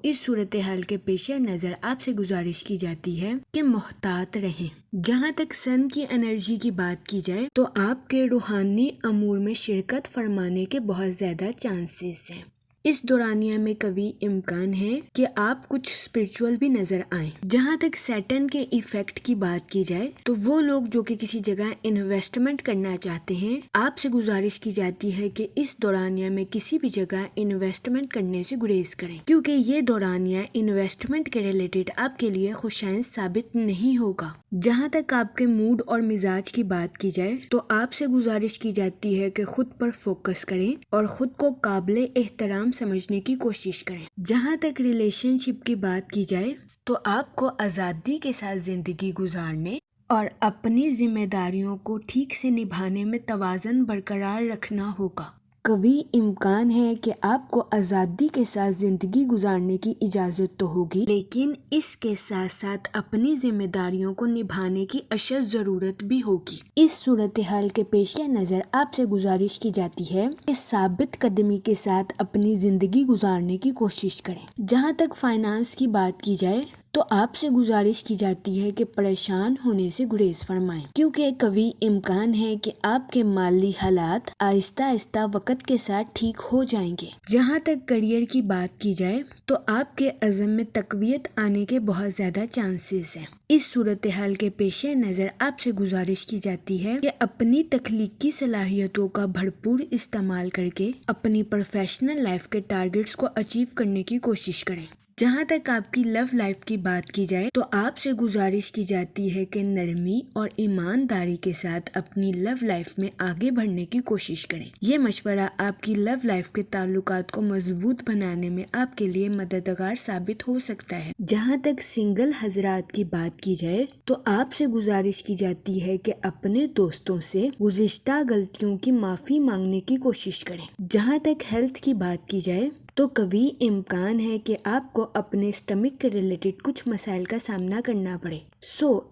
اس صورتحال کے پیش نظر آپ سے گزارش کی جاتی ہے کہ محتاط رہیں۔ جہاں تک سن کی انرجی کی بات کی جائے تو آپ کے روحانی امور میں شرکت فرمانے کے بہت زیادہ چانسز ہیں۔ اس دورانیہ میں قوی امکان ہے کہ آپ کچھ اسپرچول بھی نظر آئیں۔ جہاں تک سیٹن کے ایفیکٹ کی بات کی جائے تو وہ لوگ جو کہ کسی جگہ انویسٹمنٹ کرنا چاہتے ہیں، آپ سے گزارش کی جاتی ہے کہ اس دورانیہ میں کسی بھی جگہ انویسٹمنٹ کرنے سے گریز کریں، کیونکہ یہ دورانیہ انویسٹمنٹ کے ریلیٹڈ آپ کے لیے خوشائن ثابت نہیں ہوگا۔ جہاں تک آپ کے موڈ اور مزاج کی بات کی جائے تو آپ سے گزارش کی جاتی ہے کہ خود پر فوکس کریں اور خود کو قابل احترام سمجھنے کی کوشش کریں۔ جہاں تک ریلیشن شپ کی بات کی جائے تو آپ کو آزادی کے ساتھ زندگی گزارنے اور اپنی ذمہ داریوں کو ٹھیک سے نبھانے میں توازن برقرار رکھنا ہوگا۔ قوی امکان ہے کہ آپ کو آزادی کے ساتھ زندگی گزارنے کی اجازت تو ہوگی، لیکن اس کے ساتھ ساتھ اپنی ذمہ داریوں کو نبھانے کی اشد ضرورت بھی ہوگی۔ اس صورتحال کے پیش نظر آپ سے گزارش کی جاتی ہے کہ ثابت قدمی کے ساتھ اپنی زندگی گزارنے کی کوشش کریں۔ جہاں تک فائنانس کی بات کی جائے تو آپ سے گزارش کی جاتی ہے کہ پریشان ہونے سے گریز فرمائیں، کیونکہ کبھی امکان ہے کہ آپ کے مالی حالات آہستہ آہستہ وقت کے ساتھ ٹھیک ہو جائیں گے۔ جہاں تک کیریئر کی بات کی جائے تو آپ کے عزم میں تقویت آنے کے بہت زیادہ چانسز ہیں۔ اس صورتحال کے پیش نظر آپ سے گزارش کی جاتی ہے کہ اپنی تخلیقی صلاحیتوں کا بھرپور استعمال کر کے اپنی پروفیشنل لائف کے ٹارگیٹس کو اچیو کرنے کی کوشش کریں۔ جہاں تک آپ کی لو لائف کی بات کی جائے تو آپ سے گزارش کی جاتی ہے کہ نرمی اور ایمانداری کے ساتھ اپنی لو لائف میں آگے بڑھنے کی کوشش کریں۔ یہ مشورہ آپ کی لو لائف کے تعلقات کو مضبوط بنانے میں آپ کے لیے مددگار ثابت ہو سکتا ہے۔ جہاں تک سنگل حضرات کی بات کی جائے تو آپ سے گزارش کی جاتی ہے کہ اپنے دوستوں سے گزشتہ غلطیوں کی معافی مانگنے کی کوشش کریں۔ جہاں تک ہیلتھ کی بات کی جائے تو کبھی امکان ہے کہ آپ کو اپنے اسٹمک کے ریلیٹڈ کچھ مسائل کا سامنا کرنا پڑے۔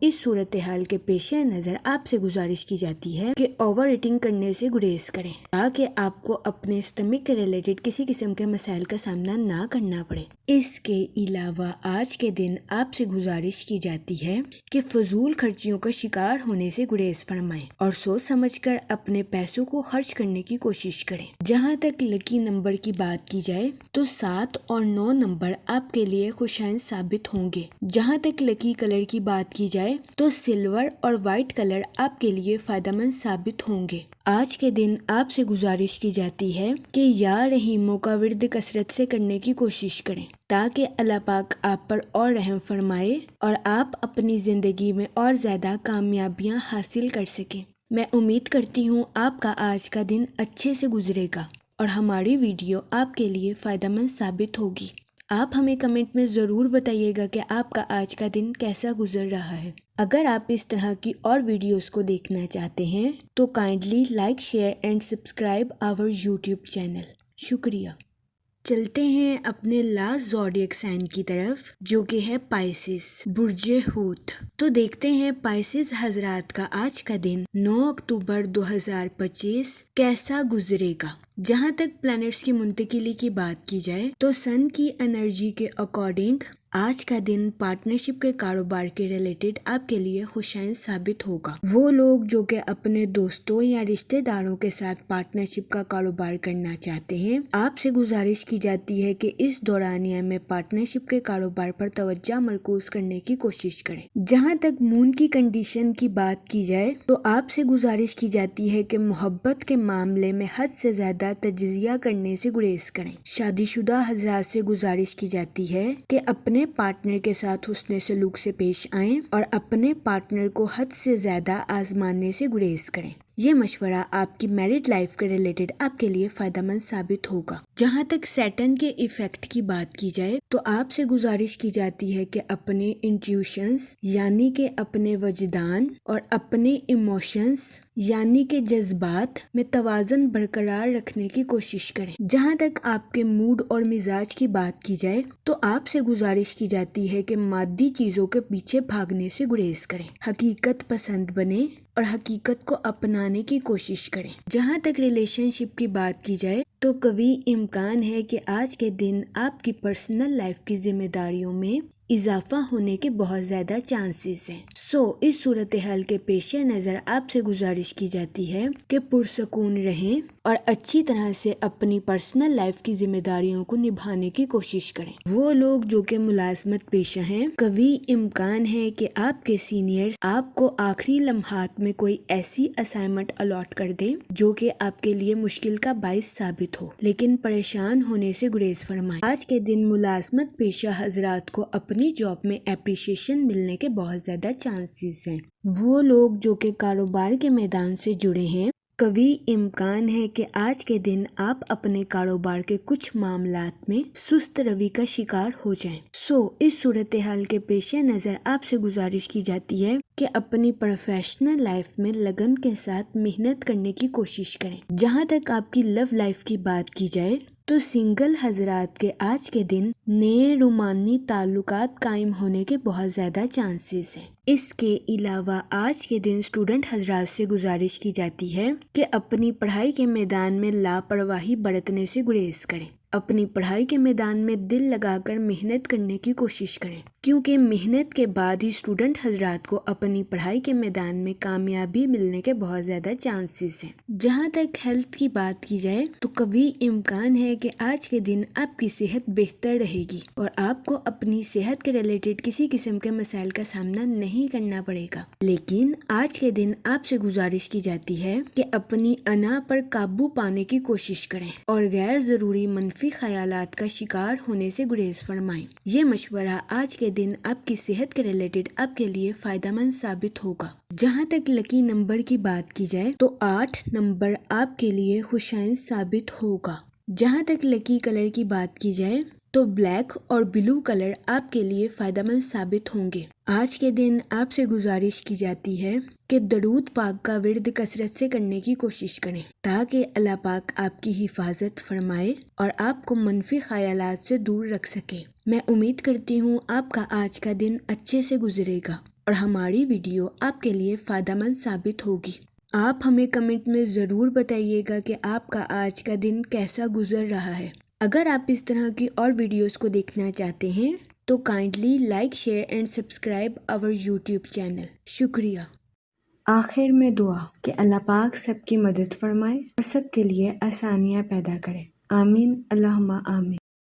اس صورتحال کے پیش نظر آپ سے گزارش کی جاتی ہے کہ اوور ایٹنگ کرنے سے گریز کریں تاکہ آپ کو اپنے اسٹمک کے ریلیٹڈ کسی قسم کے مسائل کا سامنا نہ کرنا پڑے۔ اس کے علاوہ آج کے دن آپ سے گزارش کی جاتی ہے کہ فضول خرچیوں کا شکار ہونے سے گریز فرمائیں اور سوچ سمجھ کر اپنے پیسوں کو خرچ کرنے کی کوشش کریں۔ جہاں تک لکی نمبر کی بات کی جائے تو 7 اور 9 نمبر آپ کے لیے خوشائن ثابت ہوں گے۔ جہاں تک لکی کلر کی بات کی جائے تو سلور اور وائٹ کلر آپ کے لیے فائدہ مند ثابت ہوں گے۔ آج کے دن آپ سے گزارش کی جاتی ہے کہ یا رحیموں کا ورد کثرت سے کرنے کی کوشش کریں تاکہ اللہ پاک آپ پر اور رحم فرمائے اور آپ اپنی زندگی میں اور زیادہ کامیابیاں حاصل کر سکیں۔ میں امید کرتی ہوں آپ کا آج کا دن اچھے سے گزرے گا اور ہماری ویڈیو آپ کے لیے فائدہ مند ثابت ہوگی۔ آپ ہمیں کمنٹ میں ضرور بتائیے گا کہ آپ کا آج کا دن کیسا گزر رہا ہے۔ اگر آپ اس طرح کی اور ویڈیوز کو دیکھنا چاہتے ہیں تو kindly like, share and subscribe our YouTube channel. شکریہ۔ چلتے ہیں اپنے لاسٹ زوڈیک سائن کی طرف جو کہ ہے پائسس، برج حوت۔ تو دیکھتے ہیں پائسس حضرات کا آج کا دن 9 اکتوبر 2025 کیسا گزرے گا۔ جہاں تک پلانٹس کی منتقلی کی بات کی جائے تو سن کی انرجی کے اکارڈنگ آج کا دن پارٹنرشپ کے کاروبار کے ریلیٹڈ آپ کے لیے خوشائن ثابت ہوگا۔ وہ لوگ جو کہ اپنے دوستوں یا رشتہ داروں کے ساتھ پارٹنرشپ کا کاروبار کرنا چاہتے ہیں، آپ سے گزارش کی جاتی ہے کہ اس دورانیہ میں پارٹنرشپ کے کاروبار پر توجہ مرکوز کرنے کی کوشش کریں۔ جہاں تک مون کی کنڈیشن کی بات کی جائے تو آپ سے گزارش کی جاتی ہے کہ محبت کے معاملے میں حد سے زیادہ تجزیہ کرنے سے گریز کریں۔ شادی شدہ حضرات سے گزارش کی جاتی ہے کہ اپنے پارٹنر کے ساتھ حسن سلوک سے پیش آئیں اور اپنے پارٹنر کو حد سے زیادہ آزمانے سے گریز کریں۔ یہ مشورہ آپ کی میرڈ لائف کے ریلیٹڈ آپ کے لیے فائدہ مند ثابت ہوگا۔ جہاں تک سیٹن کے ایفیکٹ کی بات کی جائے تو آپ سے گزارش کی جاتی ہے کہ اپنے انٹیوشنز یعنی کہ اپنے وجدان اور اپنے ایموشنز یعنی کہ جذبات میں توازن برقرار رکھنے کی کوشش کریں۔ جہاں تک آپ کے موڈ اور مزاج کی بات کی جائے تو آپ سے گزارش کی جاتی ہے کہ مادی چیزوں کے پیچھے بھاگنے سے گریز کریں، حقیقت پسند بنیں اور حقیقت کو اپنانے کی کوشش کریں۔ جہاں تک ریلیشن شپ کی بات کی جائے تو کبھی امکان ہے کہ آج کے دن آپ کی پرسنل لائف کی ذمہ داریوں میں اضافہ ہونے کے بہت زیادہ چانسز ہیں۔ اس صورتحال کے پیش نظر آپ سے گزارش کی جاتی ہے کہ پرسکون رہیں اور اچھی طرح سے اپنی پرسنل لائف کی ذمہ داریوں کو نبھانے کی کوشش کریں۔ وہ لوگ جو کہ ملازمت پیشہ ہیں، کبھی امکان ہے کہ آپ کے سینئرز آپ کو آخری لمحات میں کوئی ایسی اسائنمنٹ الاٹ کر دیں جو کہ آپ کے لیے مشکل کا باعث ثابت ہو، لیکن پریشان ہونے سے گریز فرمائیں۔ آج کے دن ملازمت پیشہ حضرات کو اپنی جاب میں اپریشیشن ملنے کے بہت زیادہ چانسز ہیں۔ وہ لوگ جو کہ کاروبار کے میدان سے جڑے ہیں، کبھی امکان ہے کہ آج کے دن آپ اپنے کاروبار کے کچھ معاملات میں سست روی کا شکار ہو جائیں۔ اس صورتحال کے پیش نظر آپ سے گزارش کی جاتی ہے کہ اپنی پروفیشنل لائف میں لگن کے ساتھ محنت کرنے کی کوشش کریں۔ جہاں تک آپ کی لو لائف کی بات کی جائے تو سنگل حضرات کے آج کے دن نئے رومانی تعلقات قائم ہونے کے بہت زیادہ چانسز ہیں۔ اس کے علاوہ آج کے دن اسٹوڈنٹ حضرات سے گزارش کی جاتی ہے کہ اپنی پڑھائی کے میدان میں لاپرواہی برتنے سے گریز کریں۔ اپنی پڑھائی کے میدان میں دل لگا کر محنت کرنے کی کوشش کریں، کیونکہ محنت کے بعد ہی اسٹوڈنٹ حضرات کو اپنی پڑھائی کے میدان میں کامیابی ملنے کے بہت زیادہ چانسز ہیں۔ جہاں تک ہیلتھ کی بات کی جائے تو قوی امکان ہے کہ آج کے دن آپ کی صحت بہتر رہے گی اور آپ کو اپنی صحت کے ریلیٹڈ کسی قسم کے مسائل کا سامنا نہیں کرنا پڑے گا۔ لیکن آج کے دن آپ سے گزارش کی جاتی ہے کہ اپنی انا پر قابو پانے کی کوشش کریں اور غیر ضروری منفی خیالات کا شکار ہونے سے گریز فرمائیں۔ یہ مشورہ آج کے دن آپ کی صحت کے ریلیٹڈ آپ کے لیے فائدہ مند ثابت ہوگا۔ جہاں تک لکی نمبر کی بات کی جائے تو 8 نمبر آپ کے لیے خوشائن ثابت ہوگا۔ جہاں تک لکی کلر کی بات کی جائے تو بلیک اور بلو کلر آپ کے لیے فائدہ مند ثابت ہوں گے۔ آج کے دن آپ سے گزارش کی جاتی ہے کہ درود پاک کا ورد کثرت سے کرنے کی کوشش کریں تاکہ اللہ پاک آپ کی حفاظت فرمائے اور آپ کو منفی خیالات سے دور رکھ سکے۔ میں امید کرتی ہوں آپ کا آج کا دن اچھے سے گزرے گا اور ہماری ویڈیو آپ کے لیے فائدہ مند ثابت ہوگی۔ آپ ہمیں کمنٹ میں ضرور بتائیے گا کہ آپ کا آج کا دن کیسا گزر رہا ہے۔ اگر آپ اس طرح کی اور ویڈیوز کو دیکھنا چاہتے ہیں تو kindly like, share and subscribe our YouTube channel. شکریہ۔ آخر میں دعا کہ اللہ پاک سب کی مدد فرمائے اور سب کے لیے آسانیاں پیدا کرے۔ آمین، اللہم آمین۔